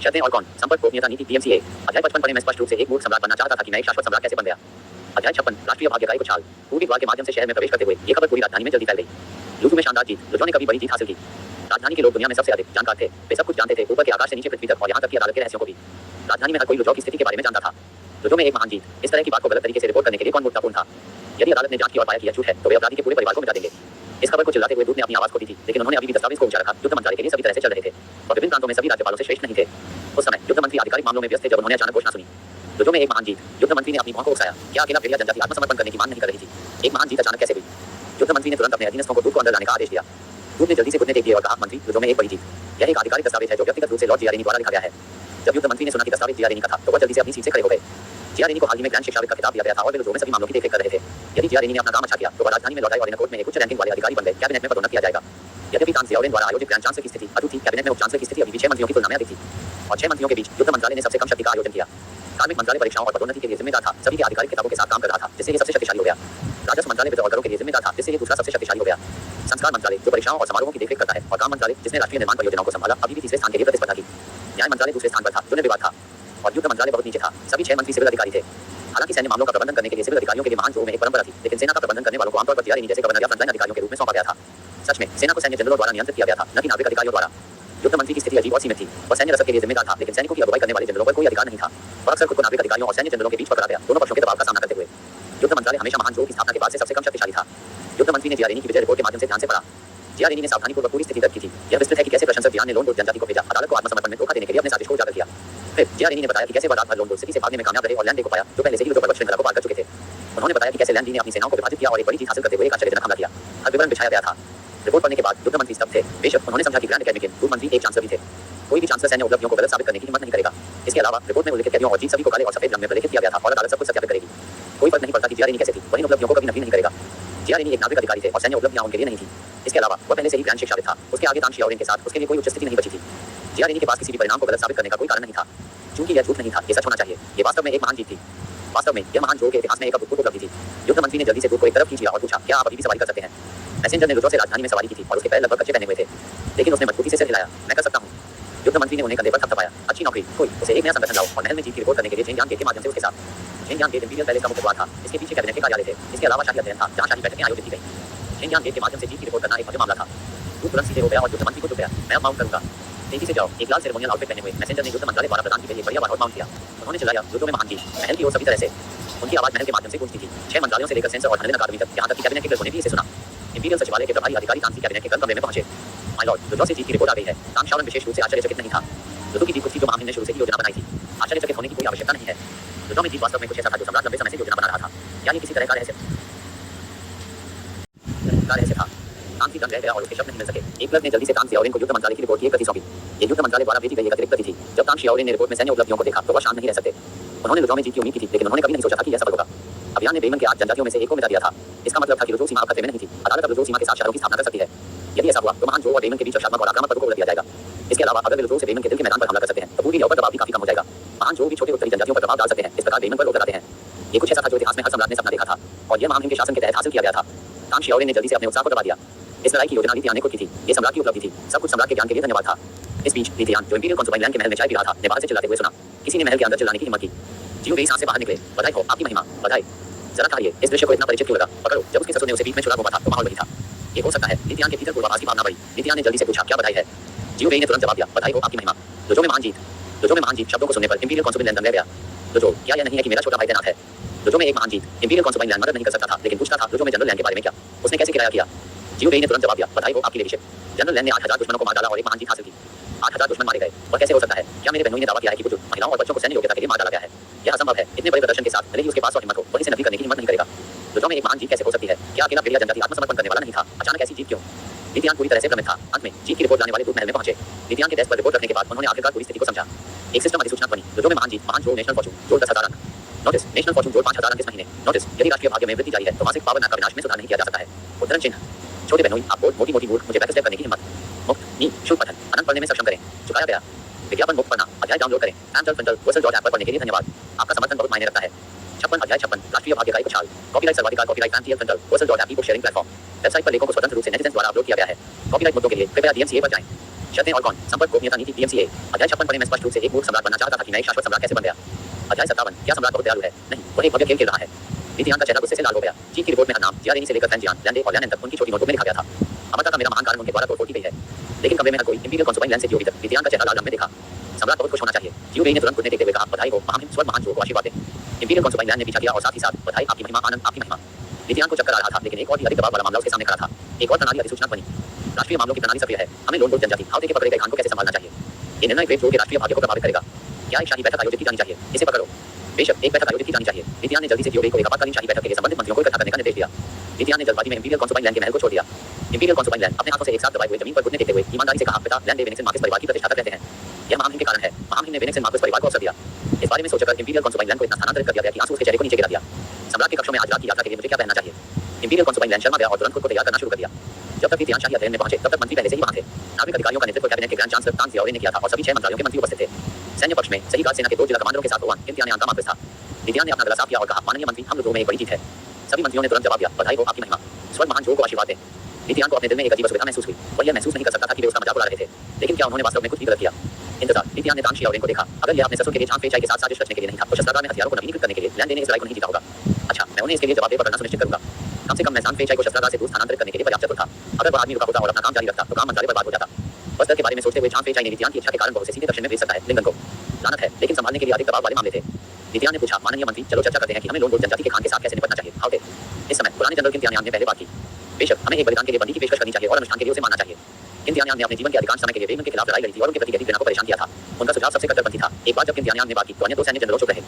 शर्तें और कौन संपर्क गोपनीयता नीति DMCA। अध्याय 55 पढ़ने में स्पष्ट रूप से एक मूर्ख सम्राट बनना चाहता था कि मैं एक शाश्वत सम्राट कैसे बन गया। अध्याय 56 राष्ट्रीय भाग्य का एक उछाल। पूर्वी द्वार के माध्यम से शहर में प्रवेश करते हुए ये खबर पूरी राजधानी में जल्दी फैल गई। लुजू में शानदार जीत। लुजू ने कभी बड़ी जीत हासिल की। राजधानी के लोग दुनिया में सबसे अधिक जानकार थे। वे सब कुछ जानते थे, ऊपर के आकाश से नीचे पृथ्वी तक और यहाँ तक कि अदालत के रहस्यों को भी। राजधानी में हर कोई लुजू की स्थिति के बारे में जानता था। लुजू में एक महान जीत। इस तरह की बात को गलत तरीके से रिपोर्ट करने के लिए कौन मुद्दापूर्ण था? यदि अदालत ने जांच की और पाया कि यह झूठ है तो वे अपराधी के पूरे परिवार को मिटा देंगे। इस खबर को चिल्लाते हुए दूत ने अपनी आवाज खो दी थी, लेकिन उन्होंने अभी भी दस्तावेज को ऊंचा रखा। युद्ध मंत्रालय के लिए सभी तरह से चल रहे थे और विभिन्न प्रांतों में सभी राज्यपालों से श्रेष्ठ नहीं थे। उस समय युद्ध मंत्री आधिकारिक मामलों में व्यस्त थे जब उन्होंने अचानक घोषणा सुनी। लुजू में एक महान जीत। युद्ध मंत्री ने अपनी भौं को उकसाया। क्या अकेला भेड़िया जनजाति आत्मसमर्पण करने की मांग नहीं कर रही थी? एक महान जीत अचानक कैसे हुई? युद्ध मंत्री ने तुरंत अपने अधीनस्थों को दूत को अंदर लाने का आदेश दिया। दूत ने जल्दी से घुटने टेक दिए और कहा, मंत्री, लुजू में एक बड़ी जीत। यह एक आधिकारिक दस्तावेज है जो व्यक्तिगत रूप से लॉर्ड जियारेनी द्वारा लिखा गया है। जब युद्ध मंत्री ने सुना कि दस्तावेज जियारेनी का था तो वह जल्दी से अपनी सीट से खड़े हो गए। जियारेनी को हाल ही में ग्रैंड शिक्षाविद का खिताब दिया गया था और वे लुजू में सभी मामलों की देखरेख कर रहे थे। यदि जियारेनी ने अपना काम अच्छा किया तो वह राजधानी में लौट आए और कोर्ट में एक उच्च रैंकिंग वाले अधिकारी बन गए। कैबिनेट में पदोन्नत किया जाएगा। यद्यपि तांग सियाओलिन द्वारा आयोजित ग्रैंड चांसलर की स्थिति अटूट थी, कैबिनेट में उप चांसलर की स्थिति अभी भी 6 मंत्रियों की तुलना में अधिक थी और 6 मंत्रियों के बीच युद्ध मंत्रालय ने सबसे कम शक्ति का आयोजन किया। कार्मिक मंत्रालय परीक्षाओं और पदोन्नति के लिए जिम्मेदार था, सभी के आधिकारिक किताबों के साथ काम कर रहा था, जिससे ये सबसे शक्तिशाली हो गया। राजस्व मंत्रालय वित्त और करों के लिए जिम्मेदार था, जिससे ये दूसरा सबसे शक्तिशाली हो गया। संस्कार मंत्रालय जो परीक्षाओं और समारोहों की देखरेख करता है और काम मंत्रालय जिसने राष्ट्रीय निर्माण परियोजनाओं को संभाला अभी भी तीसरे स्थान के लिए प्रतिस्पर्धा की। न्याय मंत्रालय दूसरे स्थान पर था जो निर्विवाद था और युद्ध मंत्रालय बहुत नीचे था। सभी 6 मंत्री सिविल अधिकारी थे। हालांकि सैन्य मामलों का प्रबंधन करने के लिए सिविल अधिकारियों के लिए महान जोर में एक परंपरा थी, लेकिन सेना का प्रबंधन करने वालों को आमतौर पर जियारेनी जैसे गवर्नर या फ्रंटलाइन अधिकारियों के रूप में सौंपा गया था। सच में सेना को सैन्य जनरलों द्वारा नियंत्रित किया गया था, न कि नागरिक अधिकारियों द्वारा। युद्ध मंत्री की स्थिति अजीब और सीमित थी। वह सैन्य रसद के लिए जिम्मेदार था, लेकिन सैनिकों की अगुवाई करने वाले जनरलों पर कोई अधिकार नहीं था और अक्सर खुद को नागरिक अधिकारियों और सैन्य जनरलों के बीच पकड़ा गया, दोनों पक्षों के दबाव का सामना करते हुए। युद्ध मंत्रालय हमेशा महान जोर की स्थापना के बाद से सबसे कम शक्तिशाली था। युद्ध मंत्री ने जियारेनी की विजय रिपोर्ट के माध्यम से ध्यान से पढ़ा। जियारेनी ने सावधानीपूर्वक पूरी स्थिति दर्ज की थी। यह विस्तृत है कि कैसे प्रशंसक जियान ने लोन जनजाति को भेजा, अदालत को आत्मसमर्पण में धोखा देने के लिए अपने साजिश को उजागर किया। फिर जियारेनी ने बताया कि कैसे वह रात भर लोन सिटी से भागने में कामयाब रहे और लैंड को पाया जो पहले से ही लुजू श्रृंखला को पार कर चुके थे। उन्होंने बताया कि कैसे लैंड ने अपनी सेनाओं को विभाजित किया और एक बड़ी जीत हासिल करते हुए एक आश्चर्यजनक हमला किया। हर विवरण बिछाया गया था। रिपोर्ट पढ़ने के बाद युद्ध मंत्री स्तब्ध थे। बेशक उन्होंने समझा कि ग्रैंड अकेडमी के दूत मंत्री एक चांसलर भी थे। कोई भी चांसलर सैन्य उपलब्धियों को गलत साबित करने की हिम्मत नहीं करेगा। इसके अलावा रिपोर्ट में उल्लेखित कैदियों और जीत सभी को काले और सफेद रंग में प्रलेखित किया गया था और अदालत सब कुछ सत्यापित करेगी। कोई फर्क नहीं पड़ता कि जियारेनी कैसे थी, वही उपलब्धियों को कभी नफी नहीं करेगा। जियारेनी एक नागरिक अधिकारी थे और सैन्य उपलब्धियां उनके लिए नहीं थी। इसके अलावा वह पहले से ही ग्रैंड शिक्षाविद था। उसके आगे तांग सियाओलिन के साथ उसके लिए कोई उच्च स्थिति नहीं बची थी। जियारेनी के पास किसी भी परिणाम को गलत साबित करने का कोई कारण नहीं था, क्योंकि यह झूठ नहीं था, ये सच होना चाहिए। ये वास्तव में एक महान जीत थी। वास्तव में यह महान जोर के इतिहास में एक अभूतपूर्व उपलब्धि थी। युद्ध मंत्री ने जल्दी से दूत को एक तरफ खींच लिया और पूछा, क्या आप अभी भी सवारी कर सकते हैं? मैसेंजर ने लुजू से राजधानी में सवारी की थी और उसके पैर लगभग कच्चे पहने हुए थे, लेकिन उसने मजबूती से सिर हिलाया। मैं कर सकता हूँ। युद्ध मंत्री ने उन्हें कंधे पर थपथपाया। अच्छी नौकरी। कोई उसे एक नया संगठन लाओ और महल में जीत की रिपोर्ट करने के लिए चेंजियांग गेट के माध्यम से उसके साथ। चेंजियांग गेट इंपीरियल पैलेस का मुख्य द्वार था। इसके पीछे कैबिनेट के कार्यालय थे। इसके अलावा शाही अध्ययन था जहाँ शाही बैठकें आयोजित की गई। चेंजियांग गेट के माध्यम से जीत की रिपोर्ट करना एक भव्य मामला था। दूत तुरंत सीधे हो गया और युद्ध मंत्री को चुप गया। मैं अब माउंट करूंगा। तेजी से जाओ। एक लाल सेरेमोनियल आउटफिट पहने हुए मैसेंजर ने युद्ध मंत्रालय द्वारा प्रदान की गई बढ़िया वाहन माउंट किया। उन्होंने चिल्लाया, लुजू में महान जीत। महल की ओर सभी तरह से उनकी आवाज महल के माध्यम से गूंजती थी। 6 मंत्रालयों से लेकर सेंसर और हनलिन अकादमी तक, यहाँ तक कि कैबिनेट के क्लर्कों ने भी इसे सुना। इंपीरियल सचिवालय के प्रभारी अधिकारी तांसी कैबिनेट के गर्म कमरे में पहुंचे। माय लॉर्ड, लुजू से जीत की रिपोर्ट आ गई है। तांग सियाओलिन विशेष रूप से आश्चर्यचकित नहीं था। लुजू की जीत कुछ थी जो महामहिम ने शुरू से ही योजना बनाई थी। आश्चर्यचकित होने की कोई आवश्यकता नहीं है। लुजू में जीत वास्तव में कुछ ऐसा था जो सम्राट लंबे समय से योजना बना रहा था। क्या ये किसी तरह का रहस्य था? तांसी दंग रह गया और उसके शब्द नहीं मिल सके। एक क्लर्क ने जल्दी से तांग सियाओलिन को युद्ध मंत्रालय की रिपोर्ट की एक प्रति सौंपी। ये युद्ध मंत्रालय द्वारा भेजी गई एक अतिरिक्त प्रति थी। जब तांग सियाओलिन ने रिपोर्ट में सैन्य उपलब्धियों को देखा तो वह शांत नहीं रह सकते। उन्होंने लुजू में जीत की उम्मीद की थी, लेकिन उन्होंने कभी नहीं सोचा था कि यह सफल होगा। अभियान ने बेमन के 8 जनजातियों में से एक को मिटा दिया था। इसका मतलब था कि लुजू सीमा अब खतरे में नहीं थी। अदालत अब लुजू सीमा के साथ शहरों की स्थापना कर सकती है। यदि ऐसा हुआ तो महान जो और बेमन के बीच रक्षात्मक और आक्रामक पदों को उलट दिया जाएगा। इसके अलावा अगर वे लुजू से बेमन के दिल के मैदान पर हमला कर सकते हैं तो पूरी यूरोप पर दबाव भी काफी कम हो जाएगा। महान जो भी छोटे उत्तरी जनजातियों पर दबाव डाल सकते हैं। इस प्रकार बेमन पर लोग डराते हैं। ये कुछ ऐसा था जो इतिहास में हर सम्राट ने सपना देखा था और यह महामहिम के शासन के तहत हासिल किया गया था। तांग सियाओलिन ने जल्दी से अपने उत्साह को दबा दिया। इस लड़ाई की योजना लीतियान ने खुद की थी। ये सम्राट की उपलब्धि थी। सब कुछ सम्राट के ज्ञान के लिए धन्यवाद था। इस बीच लीतियान जो इंपीरियल कॉन्सुबाइन लैंड के महल में चाय पी रहा था ने बाहर से चिल्लाते हुए सुना। किसी ने महल के अंदर चिल्लाने की हिम्मत की। जीव बेई सांस से बाहर निकले। बधाई हो आपकी महिमा, बधाई। जरा ठहरिए, इस दृश्य को इतना परिचित क्यों लगा? पकड़ो। जब उसके ससुर ने उसे बीच में छुड़ा हुआ था तो माहौल वही था। ये हो सकता है। लीतियान के भीतर पूर्वाभास की भावना बढ़ी। लीतियान ने जल्दी से पूछा, क्या बधाई है? जीव बेई ने तुरंत जवाब दिया, बधाई हो आपकी महिमा। लुजू में महान जीत। लुजू में महान जीत शब्दों को सुनने पर इंपीरियल कॉन्सुबाइन लैंड दंग रह गया। लुजू, क्या यह नहीं है कि मेरा छोटा भाई तैनात है? लुजू में एक महान जीत। इंपीरियल कॉन्सुबाइन लैंड मदद नहीं कर सकता था, लेकिन पूछता था लुजू में जनरल लैंड के बारे में क्या? उसने कैसे किराया किया? जीव बेई ने तुरंत जवाब दिया, बधाई हो आपकी लेडीशिप। जनरल लैंड ने 8000 दुश्मनों को मार डाला और एक महान जीत हासिल की। 8000 दुश्मन मारे गए। वह कैसे हो सकता है? क्या मेरे बहनोई ने दावा किया है कि बुजुर्ग महिलाओं और बच्चों को सैन्य योग्यता के लिए मार डाला गया है? यह असंभव है। इतने बड़े प्रदर्शन के साथ भले ही उसके पास और हिम्मत हो, वह इसे नफी करने की हिम्मत नहीं करेगा। लुजू में एक महान जीत कैसे हो सकती है? क्या अकेला भेड़िया जनजाति आत्मसमर्पण करने वाला नहीं था? अचानक ऐसी जीत क्यों? लीतियान पूरी तरह से भ्रमित था। अंत में जीत की रिपोर्ट लाने वाले दूत महल में पहुंचे। लीतियान के डेस्क पर रिपोर्ट रखने के बाद उन्होंने आखिरकार पूरी स्थिति को समझा। एक सिस्टम अधिसूचना बनी। लुजू में महान जीत, महान जो नेशनल फॉर्चून जोड़ 10,000 अंक। नोटिस, नेशनल फॉर्चून जोड़ 5,000 अंक इस महीने। नोटिस, यदि राष्ट्रीय भाग्य में वृद्धि जारी है तो मासिक पावर का विनाश में सुधार नहीं किया जा सकता है। उद्धरण चिन्ह। छोटे बहनोई, आपको मोटी मोटी बूढ़ मुझे बैक स्टेप करने की हिम्मत। मुक्त नी शुल्क पठन अनंत पढ़ने में सक्षम करें। चुकाया गया। विज्ञापन मुक्त पढ़ना अध्याय डाउनलोड करें। Sam central Vercel dot app पर पढ़ने के लिए धन्यवाद। आपका समर्थन बहुत मायने रखता है। 56 अध्याय 56 राष्ट्रीय भाग्य का एक उछाल। कॉपीराइट सर्वाधिकार copyright Sam central Vercel dot app ई बुक शेयरिंग प्लेटफॉर्म। वेबसाइट पर लेखों को स्वतंत्र रूप से नेटिजन द्वारा अपलोड किया गया है। कॉपीराइट मुद्दों के लिए कृपया डीएमसीए पर जाएं। शर्तें और कौन संपर्क गोपनीयता नीति डीएमसीए। अध्याय 56 पढ़ने में स्पष्ट रूप से एक मूर्ख सम्राट बनना चाहता था कि मैं एक शाश्वत सम्राट कैसे बन गया। अध्याय 57 क्या सम्राट बहुत दयालु है? नहीं, वह एक भव्य खेल खेल रहा है। नीतियान का चेहरा गुस्से से लाल हो गया। चीफ की रिपोर्ट में हर नाम जियारेनी से लेकर फैंजियान लैंडे और लैंड तक उनकी छोटी नोटबुक में लिखा गया था। अमरता का मेरा महान कारण उनके द्वारा तोड़ की गई है। लेकिन कमरे में हर कोई इंपीरियल कॉन्सोबाइन लैंड से जियो तक नीतियान का चेहरा लाल रंग में देखा। सम्राट बहुत खुश होना चाहिए। जियो ने तुरंत घुटने टेकते हुए कहा, बधाई हो महान जो को आशीर्वाद दें। इंपीरियल कॉन्सोबाइन लैंड ने पीछा किया और साथ ही साथ बधाई आपकी महिमा आनंद आपकी महिमा। नीतियान को चक्कर आ रहा था, लेकिन एक और भी अधिक दबाव वाला मामला उसके सामने खड़ा था। एक और प्रणाली अधिसूचना बनी। राष्ट्रीय मामलों की प्रणाली सक्रिय है। हमें लोन जनजाति हाउते के पकड़े गए खान को कैसे संभालना चाहिए। ये निर्णय ग्रेट के राष्ट्रीय भाग्य को प्रभावित करेगा। क्या एक शाही बैठक आयोजित की जानी चाहिए? इसे पकड़ो। बेशक एक बैठक आयोजित की जानी चाहिए। नीतियान ने जल्दी से जियो को एक आपातकालीन शाही बैठक के लिए संबंधित मंत्रियों को इकट्ठा करने का निर्देश दिया। नीतियान ने जल्दबाजी में इंपीरियल कॉन्सोबाइन लैंड के महल को छोड़ दिया। इंपीरियल कॉन्सोबाइन लैंड अपने हाथों से एक साथ दबाए हुए जमीन पर घुटने टेकते हुए ईमानदारी से कहा, पिता लैंड वेनिक्सन मार्कस परिवार की प्रतिष्ठा करते हैं। यह महामहिम के कारण है। महामहिम ने वेनिक्सन मार्कस परिवार को अवसर दिया। इस बारे में सोचकर इंपीरियल कॉन्सोबाइन लैंड को इतना स्थानांतरित कर दिया गया कि आंसू उसके चेहरे को नीचे गिरा दिया। सम्राट के कक्षों में आज रात की यात्रा के लिए मुझे क्या पहनना चाहिए? इंपीरियल कॉन्सोबाइन लैंड शर्मा गया और तुरंत खुद को तैयार करना शुरू कर दिया। जब तक नीतियान शाही अध्ययन में पहुंचे तब तक मंत्री पहले से ही वहां थे। नागरिक अधिकारियों का नेतृत्व कैबिनेट के ग्रैंड चांसलर तान जियाओरे ने किया था और सभी 6 मंत्रालयों के मंत्री उपस्थित थे। सैन्य पक्ष में सही गार्ड सेना के 2 जिला कमांडरों के साथ ओवान किंतियान ने आंका था। नीतियान ने अपना गला साफ किया और कहा, माननीय मंत्री, हम लोगों में एक बड़ी जीत है। सभी मंत्रियों ने तुरंत जवाब दिया, बधाई हो आपकी महिमा। स्वर्ग महान जो को आशीर्वाद दें। नीतियान को अपने दिल में एक अजीब असुविधा महसूस हुई। वह यह महसूस नहीं कर सकता था कि वे उसका मजाक उड़ा रहे थे, लेकिन क्या उन्होंने वास्तव में कुछ भी गलत किया? इंतजार। नीतियान ने तांग शियाओरेन को देखा। अगर यह अपने ससुर के लिए झांग फेचाई के साथ साजिश रचने के लिए नहीं था, तो शस्त्रागार में हथियारों को नवीनीकृत करने के लिए लैंड ने इस लड़ाई को नहीं जीता होगा। अच्छा, मैं उन्हें इसके लिए जवाबदेह पकड़ना सुनिश्चित करूंगा। कम से कम मैं झांग फेचाई को शस्त्रागार से दूर स्थानांतरित करने के लिए पर्याप्त चतुर था। अगर वह आदमी रुका होता और अपना काम जारी रखता तो काम मंत्रालय बर्बाद हो जाता। बस डर के बारे में सोचते हुए झांग फेचाई ने नीतियान की इच्छा के कारण बहुत से सीधे दक्षिण में भेज सकता है लिंगन को। लानत है, लेकिन संभालने के लिए अधिक दबाव वाले मामले थे। नीतियान ने पूछा, माननीय मंत्री, चलो चर्चा करते हैं कि हमें लोन जनजाति के खान के साथ कैसे निपटना चाहिए। हाउते। इस समय पुराने जनरल किंतियान ने पहले बात की। बेशक हमें एक बलिदान के लिए बंदी की पेशकश करनी चाहिए और अनुष्ठान के लिए उसे मानना चाहिए। किंतियान ने अपने जीवन के अधिकांश समय के लिए वेमन के खिलाफ लड़ाई लड़ी थी और उनके प्रति गहरी घृणा को परेशान किया था। उनका सुझाव सबसे कट्टरपंथी था। एक बार जब किंतियान ने बात की तो अन्य 2 सैन्य जनरलों चुप रहे।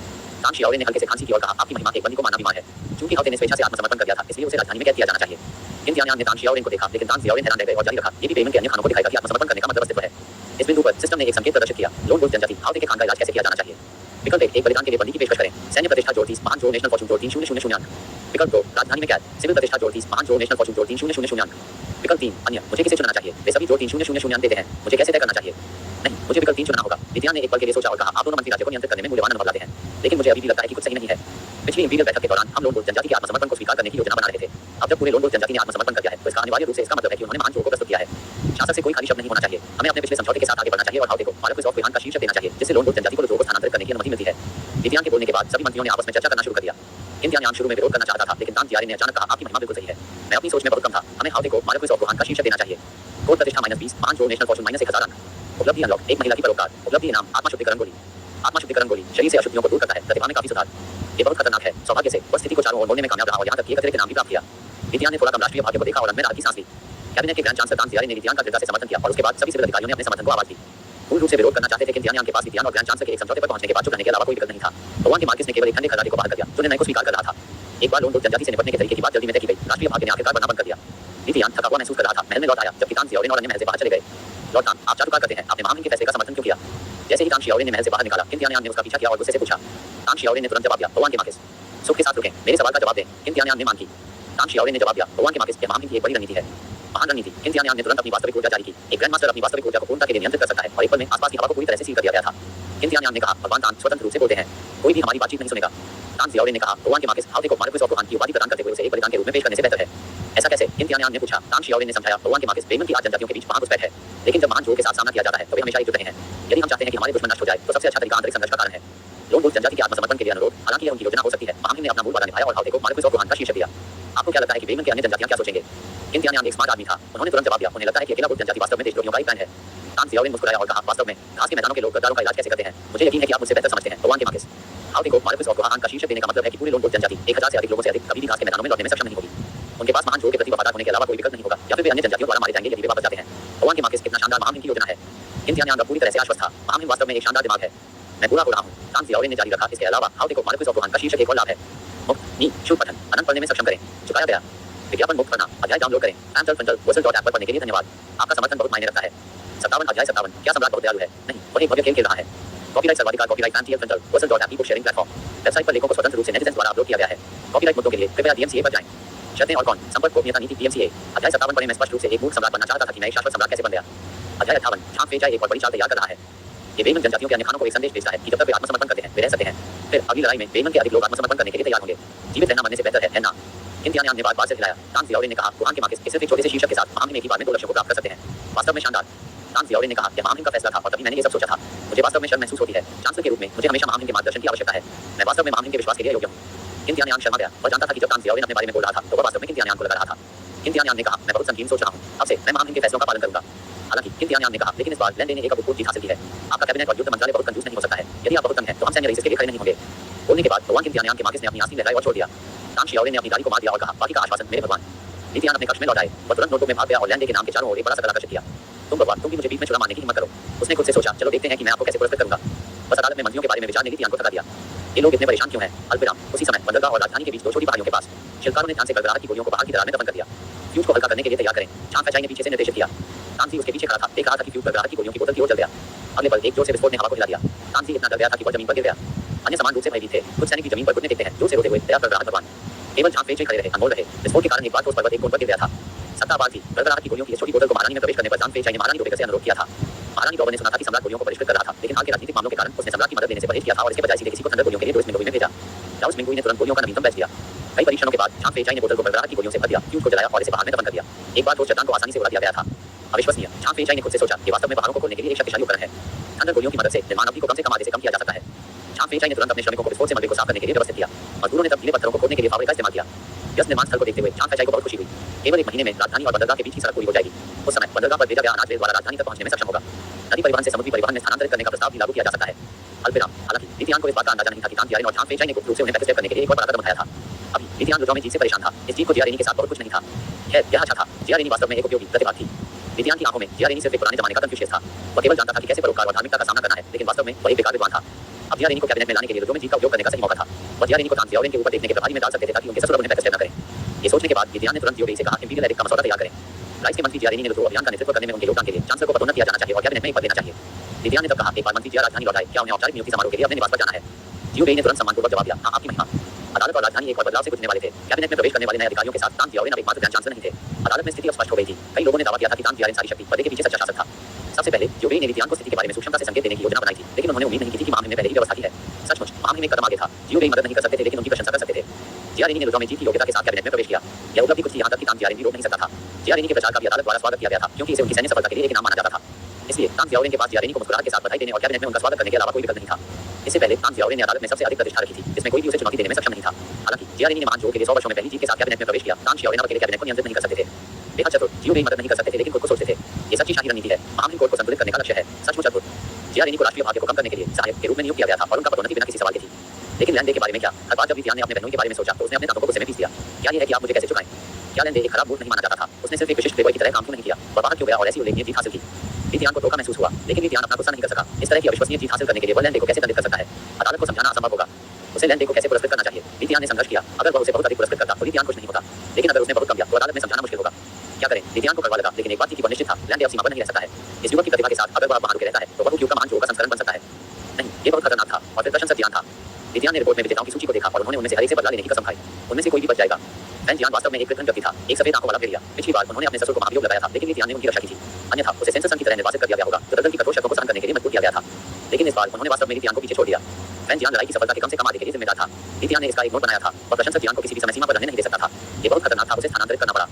तांग शियाओरे ने हल्के से खांसी की और कहा, आपकी महिमा, एक बंदी को मारना बीमार है। चूंकि हाउते ने स्वेच्छा से आत्मसमर्पण कर दिया था, इसलिए उसे राजधानी में कैद किया जाना चाहिए। किंतियान ने तांग शियाओरेन को देखा, लेकिन तांग शियाओरेन हैरान रह गए और जारी रखा, ये भी वेमन के अन्य खानों को दिखाएगा कि आत्मसमर्पण करने का मतलब अस्तित्व है। इस बिंदु पर सिस्टम ने एक संकेत प्रदर्शित किया। लोन वुल्फ जनजाति हाउते के खान का इलाज कैसे किया जाना चाहिए। विकल्प 1, एक बलिदान के लिए बंदी की पेशकश करें। सैन्य प्रतिष्ठा जोड़ 30 महान जो नेशनल फॉर्चून जोड़ 3000 अंक। विकल्प 2, राजधानी में कैद। सिविल प्रतिष्ठा जोड़ 30 महान जो नेशनल फॉर्चून जोड़ 3000 अंक। विकल्प 3, अन्य। मुझे किसे चुनना चाहिए? वे सभी जोड़ 3000 अंक देते हैं। मुझे कैसे तय करना चाहिए? नहीं, मुझे विकल्प 3 चुनना होगा। नीतियान ने एक पल के लिए सोचा और कहा, आप दोनों मंत्री राज्य को नियंत्रित करने में मूल्यवान अनुभव लाते हैं, लेकिन मुझे अभी भी लगता है कि कुछ सही नहीं है। पिछली इंपीरियल बैठक के दौरान हम लोन वुल्फ जनजाति के आत्मसमर्पण को स्वीकार करने की योजना बना रहे थे। अब जब पूरे लोन वुल्फ जनजाति ने आत्मसमर्पण कर दिया है, तो इसका अनिवार्य रूप से इसका मतलब है कि उन्होंने महान जो को प्रस्तुत किया है। शासक से कोई खाली शब्द नहीं होना चाहिए। हमें अपने पिछले समझौते के साथ आगे बढ़ना चाहिए और हाउते को मार्क्वेस ऑफ विहान का शीर्षक देना चाहिए, जिससे लोन वुल्फ जनजाति को जो को स्थानांतरित करने की अनुमति मिलती है। नीतियान के बोलने के बाद सभी मंत्रियों ने आपस में चर्चा करना शुरू कर दिया। किंतियान शुरू में विरोध करना चाहता था, लेकिन तांग जियारे ने अचानक कहा, आपकी महिमा बिल्कुल सही है। मैं अपनी सोच में बहुत कम था। हमें हाउते को मार्क्वेस ऑफ विहान का शीर्षक देना चाहिए। कोर प्रतिष्ठा -20 महान जो नेशनल फॉर्चून -1000 अंक। उपलब्धि अनलॉक, एक महिला की परोपकार। उपलब्धि इनाम, आत्मा शुद्धिकरण गोली। आत्मा शुद्धिकरण गोली शरीर से अशुद्धियों को दूर करता है, प्रतिभा में काफी सुधार। ये बहुत खतरनाक है। सौभाग्य से वह स्थिति को चारों ओर मोड़ने में कामयाब रहा और यहाँ तक कि एक अतिरिक्त इनाम भी प्राप्त किया। नीतियान ने थोड़ा कम राष्ट्रीय भाग्य को देखा और अंत में राहत की सांस ली। कैबिनेट के ग्रैंड चांसलर तांग जियारे ने नीतियान का दृढ़ता से समर्थन किया और उसके बाद सभी सिविल अधिकारियों ने अपने समर्थन को आवाज दी। पूर्ण रूप से विरोध करना चाहते थे, किंतियान के पास नीतियान और ग्रैंड चांसलर के एक समझौते पर पहुंचने के बाद चुप रहने के अलावा कोई विकल्प नहीं था। ओवान के मार्किस ने केवल एक ठंडे खिलाड़ी को बाहर कर दिया, जो निर्णय को स्वीकार कर रहा था। एक बार लोन वुल्फ जनजाति से निपटने के तरीके की बात जल्दी में तय की गई। राष्ट्रीय भाग्य ने आखिरकार बनना बंद कर दिया। नीतियान थका हुआ महसूस कर रहा था। महल में लौट आया, जबकि तांग जियाओरेन और अन्य महल से बाहर चले गए। लॉर्ड तांग, आप चाटुकार करते हैं। आपने महामहिम के फैसले का समर्थन क्यों किया? जैसे ही तांग शियाओरेन ने महल से बाहर निकाला, किंतियान ने उसका पीछा किया और गुस्से से पूछा। तांग शियाओरेन ने तुरंत जवाब दिया, ओवान के मार्किस, सुख के साथ रुकें, मेरे सवाल का जवाब दें। किंतियान ने मांग की। तांग शियाओरेन ने जवाब दिया, ओवान के मार्किस, यह महामहिम की एक बड़ी रणनीति है। महान रणनीति। किंतियान ने तुरंत अपनी वास्तविक ऊर्जा जारी की। एक ग्रैंड मास्टर अपनी वास्तविक ऊर्जा को पूर्णता के लिए नियंत्रित कर सकता है और एक पल में आसपास की हवा को पूरी तरह से सील कर दिया गया था। किंतियान ने कहा, भगवान तांग स्वतंत्र रूप से बोलते हैं, कोई भी हमारी बातचीत नहीं सुनेगा। तांग जियाओरेन ने कहा, ओवान के मार्किस, हाउते को मार्क्वेस ऑफ विहान की उपाधि प्रदान करते हुए उसे एक बलिदान के रूप में पेश करने से बेहतर है। ऐसा कैसे? किंतियान ने पूछा। तांग शियाओरेन ने समझाया, ओवान के मार्किस, वेमन की 8 जनजातियों के बीच महान घुसपैठ है, लेकिन जब महान जो के साथ सामना किया जाता है तो वे हमेशा एकजुट रहे हैं। यदि हम चाहते हैं कि हमारे दुश्मन नष्ट हो जाए तो सबसे अच्छा तरीका आंतरिक संघर्ष का कारण है। लोन वुल्फ जनजाति के आत्मसमर्पण के लिए अनुरोध, हालांकि यह उनकी योजना हो सकती है। महामहिम ने अपना मूल वादा निभाया और हाउते को मार्क्वेस ऑफ विहान का शीर्षक दिया। आपको क्या लगता है कि वेमन के अन्य जनजातियां क्या सोचेंगे? किंतियान एक स्मार्ट आदमी था। उन्होंने तुरंत जवाब दिया, उन्हें लगता है कि अकेला वुल्फ जनजाति वास्तव में देशद्रोहियों का एक प्लान है। तांग जियाओरेन मुस्कुराया और कहा, वास्तव में घास के मैदानों के लोग गद्दारों का इलाज कैसे करते हैं? मुझे यकीन है कि आप मुझसे बेहतर समझते हैं। ओवान के मार्किस, हाउते को मार्क्वेस ऑफ विहान का शीर्षक देने का मतलब है कि पूरी लोन वुल्फ जनजाति 1000 से अधिक लोगों से अधिक कभी भी घास के मैदानों में लौटने में सक्षम नहीं होगी। उनके पास महान जो के प्रति वफादार होने के अलावा कोई विकल्प नहीं होगा, या फिर वे अन्य जनजातियों द्वारा मारे जाएंगे यदि वे वापस जाते हैं। ओवान के मार्किस, कितना शानदार महामहिम की योजना है। किंतियान पूरी तरह से आश्वस्त था। महामहिम वास्तव में एक शानदार दिमाग है। मैं पूरा हो रहा हूँ। तांग जियाओरेन ने जारी रखा, इसके अलावा हाउते को मार्क्वेस ऑफ विहान का शीर्षक एक और लाभ है। मुफ्त नी शुभ पठन अनंत पढ़ने में सक्षम करें। चुकाया गया। विज्ञापन मुक्त करना अध्याय डाउनलोड करें। Sam central Vercel dot app पर पढ़ने के लिए धन्यवाद। आपका समर्थन बहुत मायने रखता है। 57 अध्याय 57 क्या सम्राट बहुत दयालु है? नहीं, वह एक भव्य खेल खेल रहा है। कॉपीराइट सर्वाधिकार copyright Sam central Vercel dot app ई बुक शेयरिंग प्लेटफॉर्म। वेबसाइट पर लेखों को स्वतंत्र रूप से नेटिजन द्वारा अपलोड किया गया है। कॉपीराइट मुद्दों के लिए कृपया डीएमसीए पर जाएं। शर्तें और कौन संपर्क गोपनीयता नीति डीएमसीए। अध्याय 57 पढ़ने में स्पष्ट रूप से एक मूर्ख सम्राट बनना चाहता था कि मैं एक शाश्वत सम्राट कैसे बन गया। अध्याय 58 झांग फेचाई एक और बड़ी चाल तैयार कर रहा है। ये बेईमान जनजातियों के अन्य खानों को एक संदेश भेजता है कि जब तक वे आत्मसमर्पण करते हैं वे रह सकते हैं। फिर अगली लड़ाई में बेईमान के अधिक लोग आत्मसमर्पण करने के लिए तैयार होंगे। जीवित रहना मरने से बेहतर है ना? इम्तियान ने बात से हिलाया। तांग जियाओलिन ने कहा, कुरान के मार्केस के सिर्फ एक छोटे से शीर्षक के साथ महामहिम एक ही बार में 2 लक्ष्यों को प्राप्त कर सकते हैं। वास्तव में शानदार। तांग जियाओलिन ने कहा, यह महामहिम का फैसला था और तभी मैंने ये सब सोचा था। मुझे वास्तव में शर्म महसूस होती है। चांसलर के रूप में मुझे हमेशा महामहिम के मार्गदर्शन की आवश्यकता है। मैं वास्तव में महामहिम के विश्वास के लिए योग्य हूँ। इम्तियान शर्मा गया। वह जानता था कि जब तांग जियाओलिन अपने बारे में बोल रहा था तो वह वास्तव में इम्तियान को लगा रहा था। इम्तियान ने कहा, मैं बहुत संकीर्ण सोच रहा हूँ। अब से मैं महामहिम के फैसलों का पालन करूंगा। हालांकि इम्तियान ने कहा, लेकिन इस बार लेन-देन ने एक अभूतपूर्व जीत हासिल की है। आपका कैबिनेट और युद्ध मंत्रालय बहुत कंजूस नहीं हो सकता है। यदि आप बहुत तंग हैं तो हम सैन्य रईस के लिए खड़े नहीं होंगे। बोलने के बाद भगवान इम्तियान के मार्केस ने अपनी आंखें लहराई और छोड़ दिया। तांग जियाओलिन ने अपनी गाड़ी को मार दिया और कहा, बाकी का आश्वासन मेरे भगवान। इम्तियान अपने कक्ष में लौट आए। वह तुरंत नोटबुक में भाग गया और लैंडे के नाम के चारों ओर एक बड़ा सा आकर्षित किया। तुम भगवान, तुम भी मुझे बीच में छुरा मारने की हिम्मत करो। उसने खुद से सोचा, चलो देखते हैं कि मैं आपको कैसे पुरस्कृत करूंगा। बस अदालत में मंत्रियों के बारे में विचार ने इम्तियान को थका दिया। ये लोग इतने परेशान क्यों हैं? अल्पविराम। उसी समय बंदरगाह और राजधानी के बीच 2 छोटी पहाड़ियों के पास शिल्पकारों ने ध्यान से गड़गड़ाहट की गोलियों को बाहर की दरार में दफन कर दिया। फ्यूज को हल्का करने के लिए तैयार करें। छान फैचाई ने पीछे से निर्देशित किया। तांसी उसके पीछे खड़ा था, देख रहा था कि फ्यूज गड़गड़ाहट की गोलियों की बोतल की ओर चल गया। अगले पल एक जोर से विस्फोट ने हवा को हिला दिया। तांसी इतना डर गया था कि वह जमीन पर गिर गया। अन्य समान रूप से भयभीत थे। कुछ सैनिक भी जमीन पर घुटने टेकते हैं, जोर से रोते हुए, दया गड़गड़ाहट भगवान। केवल झांक फेंचे खड़े रहे, अनमोल रहे। विस्फोट के कारण एक बार ठोस पर्वत एक कोण पर गिर गया था। सत्ता पार थी। गड़गड़ाहट की गोलियों की इस छोटी बोतल को महारानी में प्रवेश करने पर झांक फेंचाई ने महारानी को बेकर से अनुरोध किया था। महारानी गौबर ने सुना था कि सम्राट गोलियों को बहिष्कृत कर रहा था, लेकिन हाल के राजनीतिक मामलों के कारण उसने सम्राट की मदद लेने से परहेज किया था और इसके बजाय सीधे किसी को थंडर गोलियों के लिए लाओस मिंगुई में भेजा। लाओस मिंगुई ने तुरंत गोलियों का नवीनतम बैच दिया। कई परीक्षणों के बाद झांक फेंचाई ने बोतल को गड़गड़ाहट की गोलियों से भर दिया, फ्यूज को जलाया और इसे बाहर में दफन कर दिया। एक बार ठोस चट्टान को आसानी से उड़ा दिया गया था। अविश्वसनीय। झांक फेंचाई ने खुद से सोचा, ये वास्तव में पहाड़ों को खोलने के लिए एक शक्तिशाली उपकरण है। थंडर गोलियों की मदद से निर्माण अवधि को कम से कम आधे से कम किया जा सकता है। झांक फेंचाई ने तुरंत अपने श्रमिकों को विस्फोट से मलबे को साफ करने के लिए व्यवस्थित किया। मजदूरों ने तब गीले पत्थरों को खोदने के लिए फावड़े का इस्तेमाल किया। व्यस्त निर्माण स्थल को देखते हुए झांक फेंचाई को बहुत खुशी हुई। केवल 1 महीने में राजधानी और बंदरगाह के बीच की सड़क पूरी हो जाएगी। उस समय बंदरगाह पर भेजा गया अनाज रेल द्वारा राजधानी तक पहुंचने में सक्षम होगा। नदी परिवहन से समुद्री परिवहन में स्थानांतरित करने का प्रस्ताव भी लागू किया जा सकता है। अल्पविराम। हालांकि इम्तियान को इस बात का अंदाजा नहीं था कि तांग जियाओलिन और झांक फेंचाई ने गुप्त रूप से उन्हें बैकस्टेप करने के लिए एक और बड़ा कदम उठाया था। अभी इम्तियान रुझान में जीत से परेशान था। इस जीत को जिया रेनी के साथ बहुत कुछ नहीं था। यह अच्छा था। जिया रेनी वास्तव में एक उपयोगी प्रतिभा थी। इम्तियान की आंखों में जिया रेनी सिर्फ एक पुराने जमाने का कन्फ्यूशियस था। वह केवल जानता था कि कैसे परोपकार और धार्मिकता का सामना करना है, लेकिन वास्तव में वह एक बेकार विद्वान था। अब जिया रेनी को कैबिनेट में लाने के लिए रुझान में जीत का उपयोग करने का सही मौका था। वह जिया रेनी को तांग जियाओलिन के ऊपर देखने के प्रभारी में डाल सकते थे ताकि उनके ससुर उन्हें बैकस्टेप न करें। ये सोचने के बाद इम्तियान ने तुरंत जियो से कहा, इंपीरियल एडिक्ट का मसौदा तैयार करें। राइस के मंत्री जिया रेनी ने रुझान अभियान का नेतृत्व करने में उनके योगदान के लिए चांसलर को पदोन्नत किया जाना चाहिए और कैबिनेट में एक पद देना चाहिए। इम्तियान ने तब कहा, एक बार मंत्री जिया राजधानी लौट आए, क्या उन्हें औपचारिक नियुक्ति समारोह के लिए अपने निवास पर जाना है? जियो ने तुरंत सम्मानपूर्वक जवाब दिया, हाँ, आपकी महिमा। अदालत और राजधानी एक और बदलाव से गुजरने वाले थे। कैबिनेट में प्रवेश करने वाले नए अधिकारियों के साथ तांग जियाओलिन अब एकमात्र ग्रैंड चांसलर नहीं थे। अदालत में स्थिति अब स्पष्ट हो गई थी। कई लोगों ने दावा किया था कि तांग जियाओलिन सारी शक्ति पर्दे के पीछे सच्चा शासक था। सबसे पहले जियो ने इम्तियान को स्थिति के बारे में सूक्ष्मता से संकेत देने की योजना बनाई थी, लेकिन उन्होंने उम्मीद नहीं की थी कि मामले में पहले ही व्यवस्था की है। सचमुच मामले में एक कदम आगे था। जियो मदद नहीं कर सकते थे, लेकिन उनकी प्रशंसा कर सकते थे। जिया रेनी ने रुझान में जीत की योग्यता के साथ कैबिनेट में प्रवेश किया। यह उपलब्धि कुछ थी यहाँ तक कि तांग जियाओलिन भी रोक नहीं सकता था। जिया रेनी के प्रचार का भी अदालत द्वारा स्वागत किया गया था, क्योंकि इसे उनकी सैन्य सफलता के लिए एक इनाम माना जाता था। इसलिए तांग जियाओलिन के पास जिया रेनी को मुस्कुराहट के साथ बधाई देने और कैबिनेट में उनका स्वागत करने के अलावा कोई विकल्प नहीं था। इससे पहले तांग जियाओलिन ने अदालत में सबसे अधिक प्रतिष्ठा रखी थी, जिसमें कोई भी उसे चुनौती देने में सक्षम नहीं था। हालांकि जिया रेनी ने महान जोर के लिए 100 वर्षों में पहली जीत के साथ कैबिनेट में प्रवेश किया। तांग जियाओलिन अकेले कैबिनेट को नियंत्रित नहीं कर सकते थे। बेहद चतुर। जियो मदद नहीं कर सकते थे, लेकिन खुद को सोचते थे। ये सच्ची शाही रणनीति है। महामहिम कोर्ट को संतुलित करने का लक्ष्य है। सचमुच अद्भुत। जिया रेनी को राष्ट्रीय भाग्य को कम करने के लिए सहायक के रूप में नियुक्त किया गया था और उनका पदोन्नति बिना किसी सवाल के थी। लेकिन लैंडे के बारे में क्या? हर बार जब इम्तियान ने अपने बहनों के बारे में सोचा तो उसने अपने दांतों को गुस्से में पीस दिया। क्या यह है कि आप मुझे कैसे चुकाएं? क्या लैंडे एक खराब मूर्ख नहीं माना जाता था? उसने सिर्फ एक विशिष्ट प्लेबॉय की तरह काम क्यों नहीं किया? वह बाहर क्यों गया और ऐसी उल्लेखनीय जीत हासिल की? इम्तियान को धोखा महसूस हुआ, लेकिन इम्तियान अपना गुस्सा नहीं कर सका। इस तरह की अविश्वसनीय जीत हासिल करने के लिए वह लैंडे को कैसे दंडित कर सकता है? अदालत को समझाना असंभव होगा। उसे लैंडे को कैसे पुरस्कृत करना चाहिए? इम्तियान ने संघर्ष किया। अगर वह उसे बहुत अधिक पुरस्कृत करता तो इम्तियान कुछ नहीं होता, लेकिन अगर उसने बहुत कम किया तो अदालत में समझाना मुश्किल होगा। क्या करें? इम्तियान को कड़वा लगा, लेकिन एक बात थी कि वह निश्चित था, लैंडे अब सीमा पर नहीं रह सकता है। इस युवक की प्रतिभा के साथ अगर वह वहां रुके रहता है तो वह का महान जोर का संस्करण बन सकता है। नहीं, ये बहुत खतरनाक था और फिर प्रशंसक जियान था। इम्तियान ने रिपोर्ट में विजेताओं की सूची को देखा और उन्होंने उनमें से हर एक से बदला लेने की कसम खाई। उनमें से कोई भी बच जाएगा। फैन जियान वास्तव में एक कृतघ्न व्यक्ति था, एक सफेद आंखों वाला भेड़िया। पिछली बार उन्होंने अपने ससुर को महाभियोग लगाया था, लेकिन इम्तियान ने उनकी रक्षा की थी। अन्यथा उसे सेंसर की तरह निर्वासित कर दिया गया होगा, जो दर्दन की कठोर शर्तों को सहन करने के लिए मजबूर किया गया था। लेकिन इस बार उन्होंने वास्तव में इम्तियान को पीछे छोड़ दिया। फैन जियान लड़ाई की सफलता के कम से कम आधे के लिए जिम्मेदार था। इम्तियान ने इसका एक नोट बनाया था और प्रशंसक जियान को किसी भी समय सीमा पर रहने नहीं दे सकता था। ये बहुत खतरनाक था, उसे स्थानांतरित करना पड़ा।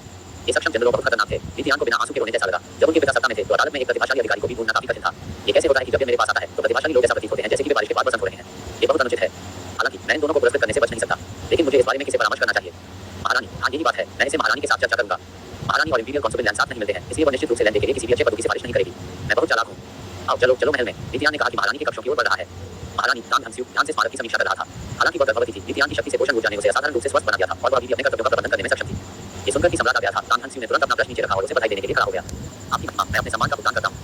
ये सक्षम जनरल बहुत खतरनाक थे। इम्तियान को बिना आंसू के रोने जैसा लगा। जब उनके पिता सत्ता में थे तो अदालत में एक प्रतिभाशाली अधिकारी को भी ढूंढना काफी कठिन था। ये कैसे होता है कि जब ये मेरे पास आता है तो प्रतिभाशाली लोग ऐसा प्रतीत होते हैं जैसे कि वे बारिश के बाद बसंत हो रहे हैं? ये बहुत अनुचित है। हालांकि मैं इन दोनों को पुरस्कृत करने से बच नहीं सकता, लेकिन मुझे इस बारे में किसी परामर्श करना चाहिए। महारानी, हाँ यही बात है, मैं इसे महारानी के साथ चर्चा करूंगा। महारानी और इंपीरियल काउंसिल लैंड साथ नहीं मिलते हैं, इसलिए वह निश्चित रूप से लैंडे के लिए किसी भी अच्छे पद की सिफारिश नहीं करेगी। मैं बहुत चालाक हूँ। आओ चलो चलो महल में। इम्तियान ने कहा कि महारानी के कक्षों की ओर बढ़ रहा है। महारानी तांग हंस्यू ध्यान से स्मारक की समीक्षा कर रहा था। हालांकि वह गर्भवती थी, इम्तियान की शक्ति से पोषण ऊर्जा ने उसे असाधारण रूप से स्वस्थ बना दिया था और वह अभी भी अपने कर्तव्यों का प्रबंधन करने में सक्षम थी। ये सुनकर कि सम्राट आ गया था, तांग हंस्यू ने तुरंत अपना ब्रश नीचे रखा और उसे बधाई देने के लिए खड़ा हो गया। आपकी महिमा, मैं अपने सम्मान का भुगतान करता हूँ।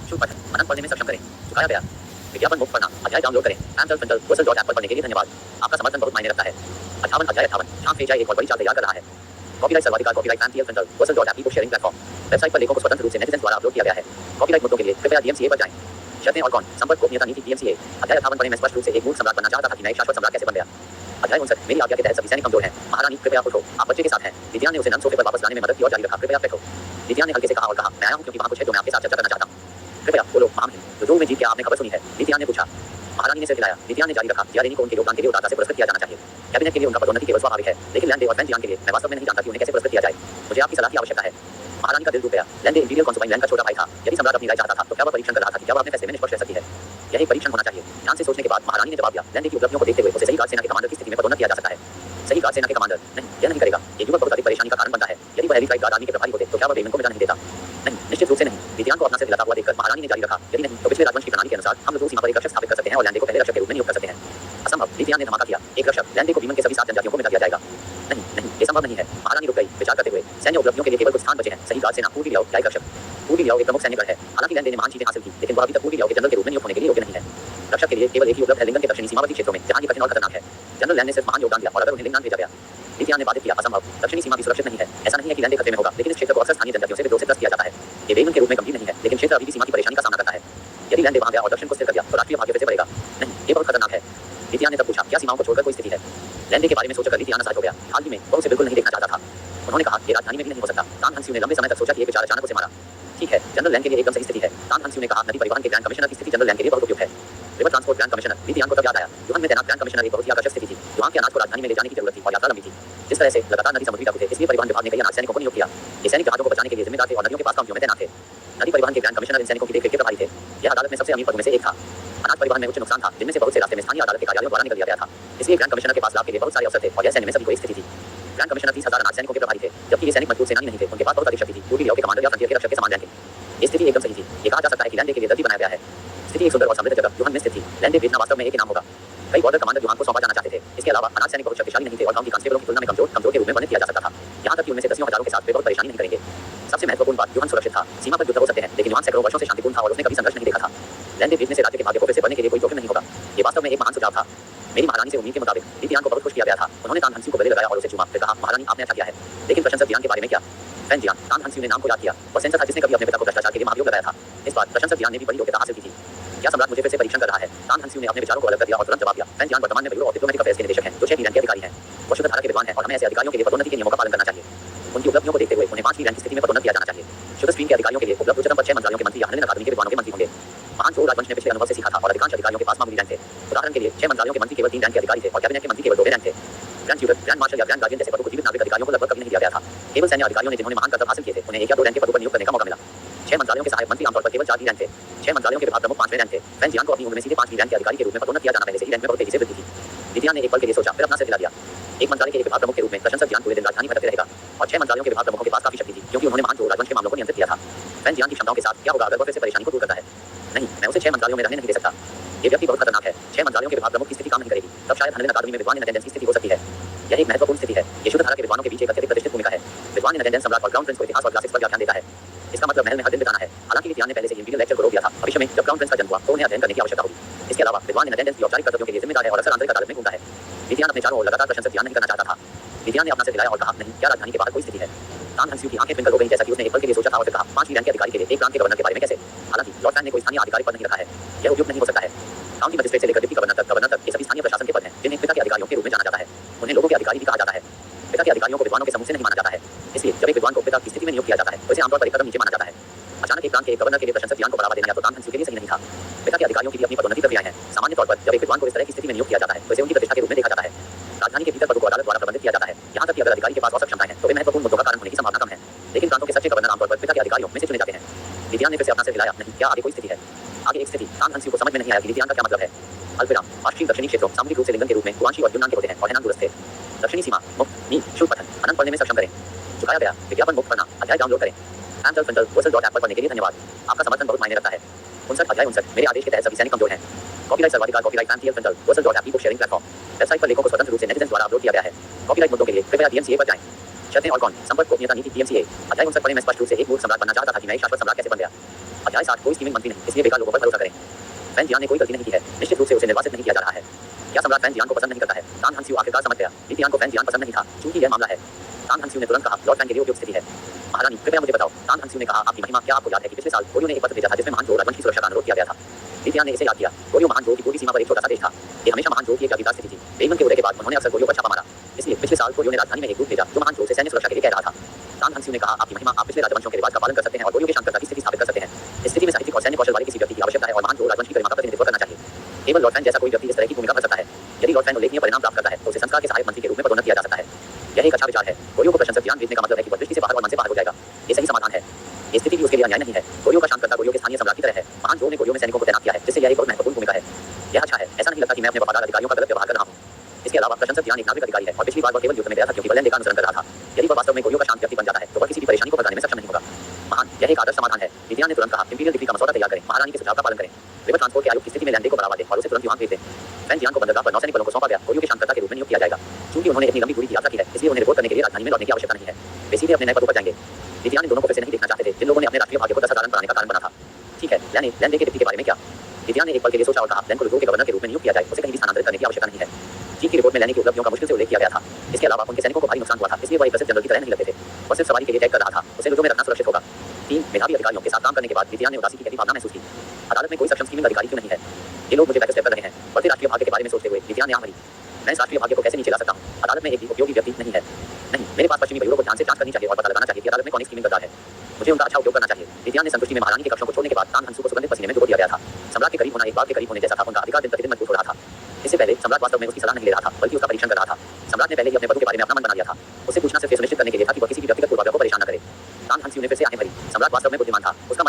शुभ पठन अनंत पढ़ने में सक्षम करें। चुकाया गया। विज्ञापन मुक्त पढ़ना अध्याय डाउनलोड करें। Amazon.Apple पर पढ़ने के लिए धन्यवाद। आपका समर्थन बहुत मायने रखता है। 58 अध्याय 58 झांक फेंचाई एक और बड़ी चाल तैयार कर रहा है। कॉपीराइट सर्वाधिकार copyright Amazon.Apple book sharing platform. Website पर लेखों को स्वतंत्र रूप से नेटिजन द्वारा अपलोड किया गया है। कॉपीराइट मुद्दों के लिए कृपया DMCA पर जाएं। शर्तें और कौन? संपर्क गोपनीयता नीति DMCA। अध्याय 58 पढ़ने में स्पष्ट रूप से एक मूल सम्राट बनना चाहता था कि मैं एक शाश्वत सम्राट कैसे बन गया। अध्याय 59 मेरी आज्ञा के तहत सभी सैनिक कमजोर हैं। महारानी कृपया उठो, आप बच्चे के साथ हैं। इम्तियान ने उसे नम सोफे पर वापस लाने में मदद की और जारी रखा। कृपया बैठो। इम्तियान ने हल्के से कहा और कहा, मैं आया हूं क्योंकि वहां कुछ है जो मैं आपके साथ चर्चा करना चाहता हूं। कृपया बोलो महामहिम। जुजोंग में जीत क्या आपने खबर सुनी है? लीतियान ने पूछा। महारानी ने सिर हिलाया। लीतियान ने जारी रखा, जियारेनी को उनके योगदान के लिए उदारता से पुरस्कृत किया जाना चाहिए। कैबिनेट के लिए उनका पदोन्नति केवल स्वाभाविक है, लेकिन लैंडे और फैंजियान के लिए मैं वास्तव में नहीं जानता कि उन्हें कैसे पुरस्कृत किया जाए। मुझे आपकी सलाह की आवश्यकता है। महारानी का दिल टूट गया। लैंडे इंपीरियल कॉन्सुबाइन लैंड का छोटा भाई था। यदि सम्राट अपनी राय चाहता था तो क्या वह परीक्षण कर रहा था कि क्या वह अपने फैसले में निष्पक्ष रह सकती है? यह एक परीक्षण होना चाहिए। ध्यान से सोचने के बाद महारानी ने जवाब दिया। लैंडे की उपलब्धियों को देखते हुए उसे सही गार्ड सेना के कमांडर की स्थिति में पदोन्नत किया जा सकता है। सही गार्ड सेना के कमांडर? नहीं, यह नहीं करेगा। ये युवक बहुत अधिक परेशानी का कारण बनता है। यदि वह एलिट राइट गार्ड आर्मी के प्रभारी होते तो क्या वह बेमन को मिटा नहीं देता? नहीं, निश्चित रूप से नहीं। लीतियान को अपना सिर हिलाता हुआ देखकर महारानी ने जारी रखा, यदि नहीं तो पिछले राजवंश की प्रणाली के अनुसार हम लोग सीमा पर एक रक्षक स्थापित कर सकते हैं और लैंडे को पहले रक्षक के रूप में नियुक्त कर सकते हैं। असंभव। लीतियान ने धमाका किया। एक रक्षक? लैंडे को बीमन के सभी 7 जनजातियों को मिटा दिया जाएगा। नहीं नहीं, ये संभव नहीं है। महारानी रुक गई, विचार करते हुए। सैन्य उपलब्धियों के लिए केवल कुछ स्थान बचे हैं। सही गार्ड सेना, पूर्वी लियाओ, न्यायिक रक्षक। पूर्वी लियाओ एक प्रमुख सैन्य गढ़ है। हालांकि लैंडे ने महान चीजें हासिल की, लेकिन वह अभी तक पूर्वी लियाओ के जनरल के रूप में नियुक्त होने के लिए योग्य नहीं है। रक्षक के लिए केवल एक ही उपलब्ध है लिंगन के दक्षिणी सीमावर्ती क्षेत्रों में, जहां ये कठिन और खतरनाक है। जनरल लैंड ने सिर्फ महान योगदान दिया और अगर उन्हें लिंगनान भेजा गया। लीतियान ने बाधित किया। असंभव। दक्षिणी सीमा भी सुरक्षित नहीं है। ऐसा नहीं है कि लैंडे खतरे में होगा, लेकिन इस क्षेत्र को अक्सर स्थानीय जनजातियों से विद्रोह से त्रस्त किया जाता है। ये बेमन के रूप में गंभीर नहीं है, लेकिन क्षेत्र अभी भी सीमा की परेशानी का सामना करता है। यदि लैंडे वहां गया और दक्षिण को स्थिर कर दिया तो राष्ट्रीय भाग्य फिर से बढ़ेगा। नहीं, ये बहुत खतरनाक है। लीतियान ने तब पूछा, क्या सीमाओं को छोड़कर कोई स्थिति है? लैंडे के बारे में सोचकर लीतियान असहाय हो गया। हाल ही में वह उसे बिल्कुल नहीं देखना चाहता था। उन्होंने कहा कि राजधानी में भी नहीं हो सकता। तान हंस्यू ने लंबे समय तक सोचा कि एक विचार अचानक उसे मारा। ठीक है, जनरल लैंड के लिए एकदम सही स्थिति है। तान हंस्यू ने कहा, नदी परिवहन के ग्रैंड कमिश्नर की स्थिति जनरल लैंड के लिए बहुत उपयुक्त है। River transport grand commissioner? लीतियान को तब याद आया, युहान में तैनात ग्रैंड कमिश्नर एक बहुत ही आकर्षक स्थिति थी। युहान के अनाज को राजधानी में ले जाने की जरूरत थी और यात्रा लंबी थी। जिस तरह से लगातार नदी समुद्री टापू थे, इसलिए परिवहन विभाग ने कई अनाज सैनिकों को नियुक्त किया। ये सैनिक जहाजों को बचाने के लिए जिम्मेदार थे और नदियों के पास कामों में तैनात थे। नदी परिवहन के ग्रैंड कमिश्नर इन सैनिकों की देखरेख के प्रभारी थे। यह अदालत में सबसे अमीर पदों में से एक था। अनाज परिवहन में उच्च नुकसान था, जिनमें से बहुत से रास्ते में स्थानीय अदालत के कार्यालयों द्वारा निकल दिया गया था। इसलिए ग्रैंड कमिश्नर के पास लाभ के लिए बहुत सारे अवसर थे और यह सैन्य में सभी को एक स्थिति थी। ग्रैंड कमिश्नर 30,000 अनाज सैनिकों के प्रभारी थे, जबकि ये सैनिक मजबूत सेनानी नहीं थे। उनके पास बहुत अधिक शक्ति थी। पूर्वी लियाओ के कमांडर या फ्रंटियर के रक्षक के समान रैंक थे। स्थिति एकदम सही थी। ये कहा जा सकता है कि लैंडे के लिए दर्जी बनाया गया है। स्थिति एक सुंदर और समृद्ध जगह युहान में स्थित थी। लैंडे भेजना वास्तव में एक इनाम होगा। कई बॉर्डर कमांडर युहान को सौंपा जाना चाहते थे। इसके अलावा अनाज सैनिक बहुत शक्तिशाली नहीं थे और काउंटी कांस्टेबलों की तुलना में कमजोर के रूप में वर्णित किया जा सकता था। यहाँ तक कि उनमें से दसियों हजारों के साथ वे बहुत परेशानी नहीं करेंगे। सबसे महत्वपूर्ण बात, युहान सुरक्षित था। सीमा पर युद्ध हो सकते हैं, लेकिन युहान सैकड़ों वर्षों से शांतिपूर्ण था और उसने कभी संघर्ष नहीं देखा था। लैंडे भेजने से राज्य के भाग्य को फिर से बढ़ने के लिए कोई जोखिम नहीं होगा। ये वास्तव में एक महान सुझाव था। मेरी महारानी से उम्मीद के मुताबिक लीतियान को बहुत खुश किया गया था। उन्होंने तान हंस्यू को गले लगाया और उसे चूमा, फिर कहा, महारानी आपने अच्छा किया है। लेकिन प्रशंसक जियान के बारे में क्या? फैन जियान? तान हंस्यू ने नाम को याद किया। वह सेंसर था जिसने कभी अपने पिता को भ्रष्टाचार के लिए महाभियोग लगाया था। इस बार प्रशंसक जियान ने भी बड़ी योग्यता हासिल की थी। क्या सम्राट मुझे फिर से परीक्षण कर रहा है? तान हंस्यू ने अपने विचारों को अलग कर दिया और तुरंत जवाब दिया। फैन जियान वर्तमान में ब्यूरो ऑफ डिप्लोमेटिक अफेयर्स के निदेशक हैं, जो 6 रैंक के अधिकारी हैं। वो शुद्ध धारा के विद्वान हैं और हमें ऐसे अधिकारियों के लिए पदोन्नति के नियमों का पालन करना चाहिए। उनकी उपलब्धियों को देखते हुए उन्हें 5वीं रैंक की स्थिति में पदोन्नत किया जाना चाहिए। शुद्ध स्ट्रीम के अधिकारियों के लिए उपलब्ध उच्चतम पद 6 मंत्रालयों के मंत्री या हनलिन अकादमी के विद्वानों के मंत्री होंगे। महान चोल राजवंश ने पिछले अनुभव से सीखा था और अधिकांश अधिकारियों के पास मामूली रैंक थे। उदाहरण के लिए 6 मंत्रालयों के मंत्री केवल 3 रैंक के अधिकारी थे और कैबिनेट के मंत्री केवल 2 रैंक थे। ग्रैंड ट्यूटर, ग्रैंड मार्शल या ग्रैंड गार्डियन जैसे पदों को जीवित नागरिक अधिकारियों को लगभग कभी नहीं दिया गया था। केवल सैन्य अधिकारियों ने जिन्होंने महान कर्तव्य हासिल किए थे, उन्हें 1 या 2 रैंक के पदों पर नियुक्त करने का मौका मिला। 6 मंत्रालयों के सहायक मंत्री आमतौर पर केवल 4 ही रैंक थे। 6 मंत्रालयों के विभाग प्रमुख 5वें रैंक थे। फैन जियान को अपनी उम्र में सीधे 5वीं रैंक के अधिकारी के रूप में पदोन्नत किया जाना पहले से ही रैंक में बहुत तेजी से वृद्धि थी। लीतियान ने एक पल के लिए सोचा, फिर अपना सिर हिला दिया। एक मंत्रालय के एक विभाग प्रमुख के रूप में प्रशंसक जियान पूरे दिन राजधानी भटकते रहेगा और 6 मंत्रालयों के विभाग प्रमुखों के पास काफी शक्ति थी, क्योंकि उन्होंने महान चोल राजवंश के मामलों को नियंत्रित किया था। फैन जियान की क्षमताओं के साथ क्या होगा अगर वह फिर से परेशानी को दूर करता है? नहीं, मैं उसे 6 मंत्रालयों में रहने नहीं दे सकता। ये व्यक्ति बहुत खतरनाक है। 6 मंत्रालयों के विभाग प्रमुख की स्थिति काम नहीं करेगी। तब शायद हनलिन अकादमी में विद्वान इन अटेंडेंस की स्थिति हो सकती है। यह एक महत्वपूर्ण स्थिति है। ये शुद्ध धारा के विद्वानों के बीच एक अत्यधिक प्रतिष्ठित भूमिका है। विद्वान इन अटेंडेंस सम्राट और क्राउन प्रिंस को इतिहास और क्लासिक्स पर ध्यान देता है। इसका मतलब महल में हर दिन बिताना है। हालांकि लीतियान ने पहले से इंपीरियल लेक्चर को रोक दिया था। भविष्य में जब क्राउन प्रिंस का जन्म हुआ तो उन्हें अध्ययन करने की आवश्यकता होगी। इसके अलावा विद्वान इन अटेंडेंस की औपचारिक कर्तव्यों के लिए जिम्मेदार है और अक्सर आंतरिक अदालत में घूमता है। लीतियान अपने चारों ओर लगातार प्रशंसक ध्यान नहीं करना चाहता था। लीतियान ने अपना सिर हिलाया और कहा, नहीं, क्या राजधानी के बाहर कोई स्थिति है? तान हंस्यू की आंखें ट्विंकल हो गई, जैसा कि उसने एक पल के लिए सोचा था और फिर कहा, 5वीं रैंक के अधिकारी के लिए एक प्रांत के गवर्नर के बारे में कैसे? हालांकि लॉर्ड फैन ने कोई स्थानीय आधिकारिक पद नहीं रखा है। यह उपयुक्त नहीं हो सकता है। काउंटी मजिस्ट्रेट से लेकर डिप्टी गवर्नर तक ये सभी स्थानीय प्रशासन के पद हैं, जिन्हें पिता के अधिकारियों के रूप में जाना जाता है। उन्हें लोगों के अधिकारी भी कहा जाता है। पिता के अधिकारियों को विद्वानों के समूह से नहीं माना जाता है। इसलिए जब एक विद्वान को पिता की स्थिति में नियुक्त किया जाता है तो इसे आमतौर पर एक कदम नीचे माना जाता है। अचानक एक प्रांत के एक गवर्नर के लिए प्रशंसक ज्ञान को बढ़ावा देना या तो तान हंस्यू के लिए सही नहीं था। पिता के अधिकारियों की भी अपनी पदोन्नति प्रक्रियाएं हैं। सामान्य तौर पर जब एक विद्वान को इस तरह की स्थिति में नियुक्त किया जाता है तो इसे उनकी प्रतिष्ठा के रूप में देखा जाता है। राजधानी के भीतर पदों को अदालत द्वारा प्रबंधित किया जाता है। यहाँ तक कि अगर अधिकारी के पास औसत क्षमताएं हैं तो वे महत्वपूर्ण मुद्दों का कारण होने की संभावना कम है। लेकिन प्रांतों के सच्चे गवर्नर आमतौर पर पिता के अधिकारियों में से चुने जाते हैं। लीतियान ने फिर से अपना सिर हिलाया। नहीं, क्या आगे कोई स्थिति है? आगे एक स्थिति। तान हंस्यू को समझ में नहीं आया कि लीतियान का क्या मतलब है। अल्पविराम, पश्चिम दक्षिणी क्षेत्रों सामूहिक रूप से लिंगन के रूप में कुआंशी और यूनान के होते हैं और हेनान दूरस्थ थे। दक्षिणी सीमा मुक्त, नी, शुद्ध पठन, अनंत पढ़ने में सक्षम करें। चुकाया गया विज्ञापन मुक्त करना, अध्याय डाउनलोड करें। Amtel पढ़ने के लिए धन्यवाद। आपका समर्थन बहुत मायने रखता है। 59 मेरे आदेश के तहत सभी सैनिक कमजोर हैं। कॉपीराइट सर्वाधिकार copyright buck sharing platform. Website पर लेखों को स्वतंत्र रूप से नेटिजन्स द्वारा अपलोड किया गया है। कॉपीराइट मुद्दों के लिए कृपया DMCA पर जाएं। शर्तें और कौन? संपर्क गोपनीयता नीति DMCA। अध्याय 59 पढ़े। मैं स्पष्ट रूप से एक मूर्ख सम्राट बनना चाहता था कि मैं एक शाश्वत सम्राट कैसे बन गया। अध्याय 60 कोई स्कीमिंग मंत्री नहीं, इसलिए बेकार लोगों पर भरोसा करें। फैन जियान ने कोई गलती नहीं की है। निश्चित रूप से उसे निर्वासित नहीं किया जा रहा है। क्या सम्राट फैन जियान को पसंद नहीं करता है? तान हंस्यू आखिरकार समझ गया। लीतियान को फैन जियान पसंद नहीं था, चूंकि यह मामला है। तान हंस्यू ने तुरंत कहा, लॉर्ड फैन के लिए उपयुक्त स्थिति है। महारानी, कृपया मुझे बताओ। तान हंस्यू ने कहा, आपकी महिमा, क्या आपको याद है कि पिछले साल गोरियो ने एक पत्र भेजा था जिसमें महान चोल राजवंश की सुरक्षा का अनुरोध किया गया था? लीतियान ने इसे याद किया। गोरियो महान चोल की पूर्वी सीमा पर एक छोटा सा देश था। ये हमेशा महान चोल की एक जागीरदार स्थिति थी। बेईमान के उदय के बाद उन्होंने अक्सर गोरियो पर छापा मारा। इसलिए पिछले साल गोरियो ने राजधानी में एक दूत भेजा जो महान चोल से सैन्य सुरक्षा के लिए कह रहा था। तान हंस्यू ने कहा, आपकी महिमा, आप पिछले राजवंशों के रिवाज का पालन कर सकते हैं और गोरियो के शांत करता की स्थिति स्थापित कर सकते हैं। इस स्थिति में साहित्यिक और सैन्य कौशल वाले किसी व्यक्ति की आवश्यकता है और महान केवल लॉर्ड फैन जैसा कोई व्यक्ति इस तरह की भूमिका कर सकता है। यदि लॉर्ड फैन उल्लेखनीय परिणाम प्राप्त करता है तो उसे संस्कार के सहायक मंत्री के रूप में पदोन्नत किया जा सकता है। यह एक अच्छा विचार है। गोरियों को प्रशंसक ज्ञान भेजने का मतलब है कि वह दृष्टि से बाहर और मन से बाहर हो जाएगा। ये सही समाधान है। ये स्थिति भी उसके लिए अन्याय नहीं है। गोरियों का शांतकर्ता गोरियों के स्थानीय सम्राट की तरह है। महान जो ने गोरियों में सैनिकों को तैनात किया है, जिससे यह एक बहुत महत्वपूर्ण भूमिका है। यह अच्छा है। ऐसा नहीं लगता कि मैं अपने वफादार अधिकारियों का गलत व्यवहार कर रहा हूँ। इसके अलावा प्रशंसक ज्ञान एक नागरिक अधिकारी है और पिछली बार वह केवल युद्ध में गया था क्योंकि वह लेन का अनुसरण कर रहा था। यदि वह वास्तव में गोरियों का शांत व्यक्ति बन जाता है तो वह किसी भी परेशानी को भगाने में सक्षम नहीं होगा। महान, यह एक आदर्श समाधान है। विद्यान ने तुरंत कहा, इंपीरियल डिक्री का मसौदा तैयार करें, महारानी के सुझाव का पालन करें। रिवर ट्रांसपोर्ट के आयुक्त की स्थिति में लैंडे को बढ़ावा दें और उसे तुरंत युहान भेज दें। फैन जियान को बंदरगाह पर नौसैनिक बलों को सौंपा गया। गोरियों के शांतकर्ता के रूप में नियुक्त किया जाएगा। चूंकि उन्होंने इतनी लंबी दूरी की यात्रा की है, इसलिए उन्हें रिपोर्ट करने के लिए राजधानी में लौटने की आवश्यकता नहीं है। वे सीधे अपने नए पदों पर जाएंगे। विद्यान इन दोनों को फिर से नहीं देखना चाहते थे जिन लोगों ने अपने राष्ट्रीय भाग्य को असाधारण बनाने का कारण बना था। ठीक है, लैंडे के डिप्टी के बारे में क्या? विद्यान ने एक पल के लिए सोचा और कहा, लैंड को लुथरो के गवर्नर के रूप में नियुक्त किया जाए, उसे कहीं भी स्थानांतरित करने की आवश्यकता नहीं है। जीत की रिपोर्ट में लैंडे की उपलब्धियों का मुश्किल से उल्लेख किया गया था। इसके अलावा उनके सैनिकों को भारी नुकसान हुआ था, इसलिए वह एक प्रसिद्ध जनरल की तरह नहीं लगते थे। वह सिर्फ सवारी के लिए टैग कर रहा था। उसे लुथरो में रखना सुरक्षित होगा। 3 मेधावी अधिकारियों के साथ काम करने के बाद विद्यान ने उदासी की गहरी भावना महसूस की। अदालत में कोई सक्षम स्कीमिंग अधिकारी क्यों नहीं है? ये लोग मुझे बैक स्टेप कर रहे हैं। बढ़ते राष्ट्रीय भाग्य के बारे में सोचते हुए विद्यान ने आंख भरी। मैं इस राष्ट्रीय भाग्य को कैसे नीचे ला सकता हूँ? अदालत में एक भी उपयोगी व्यक्ति नहीं है। नहीं, मेरे पास पश्चिमी बयूरो को ध्यान से जांच करनी चाहिए और पता लगाना चाहिए कि अदालत में कौन स्कीमिंग करता है। मुझे उनका अच्छा उपयोग करना चाहिए। विद्यान ने संतुष्टि में महारानी के कक्षों को छोड़ने के बाद तान हंसू को सुगंधित पसीने में डुबो दिया गया था। सम्राट के करीब होना एक बाप के करीब होने जैसा था। उनका अधिकार दिन प्रतिदिन मजबूत हो रहा था। इससे पहले सम्राट वास्तव में उसकी सलाह नहीं ले रहा था, बल्कि उसका परीक्षण कर रहा था। सम्राट ने पहले ही अपने पदों के बारे में अपना मन बना लिया था। उसे पूछना सिर्फ सुनिश्चित करने के लिए था कि वह किसी भी व्यक्तिगत पूर्वाग्रह को परेशान न करे। तान हंसू ने फिर से आंखें भरी। सम्राट वास्तव में बुद्धिमान था। उसका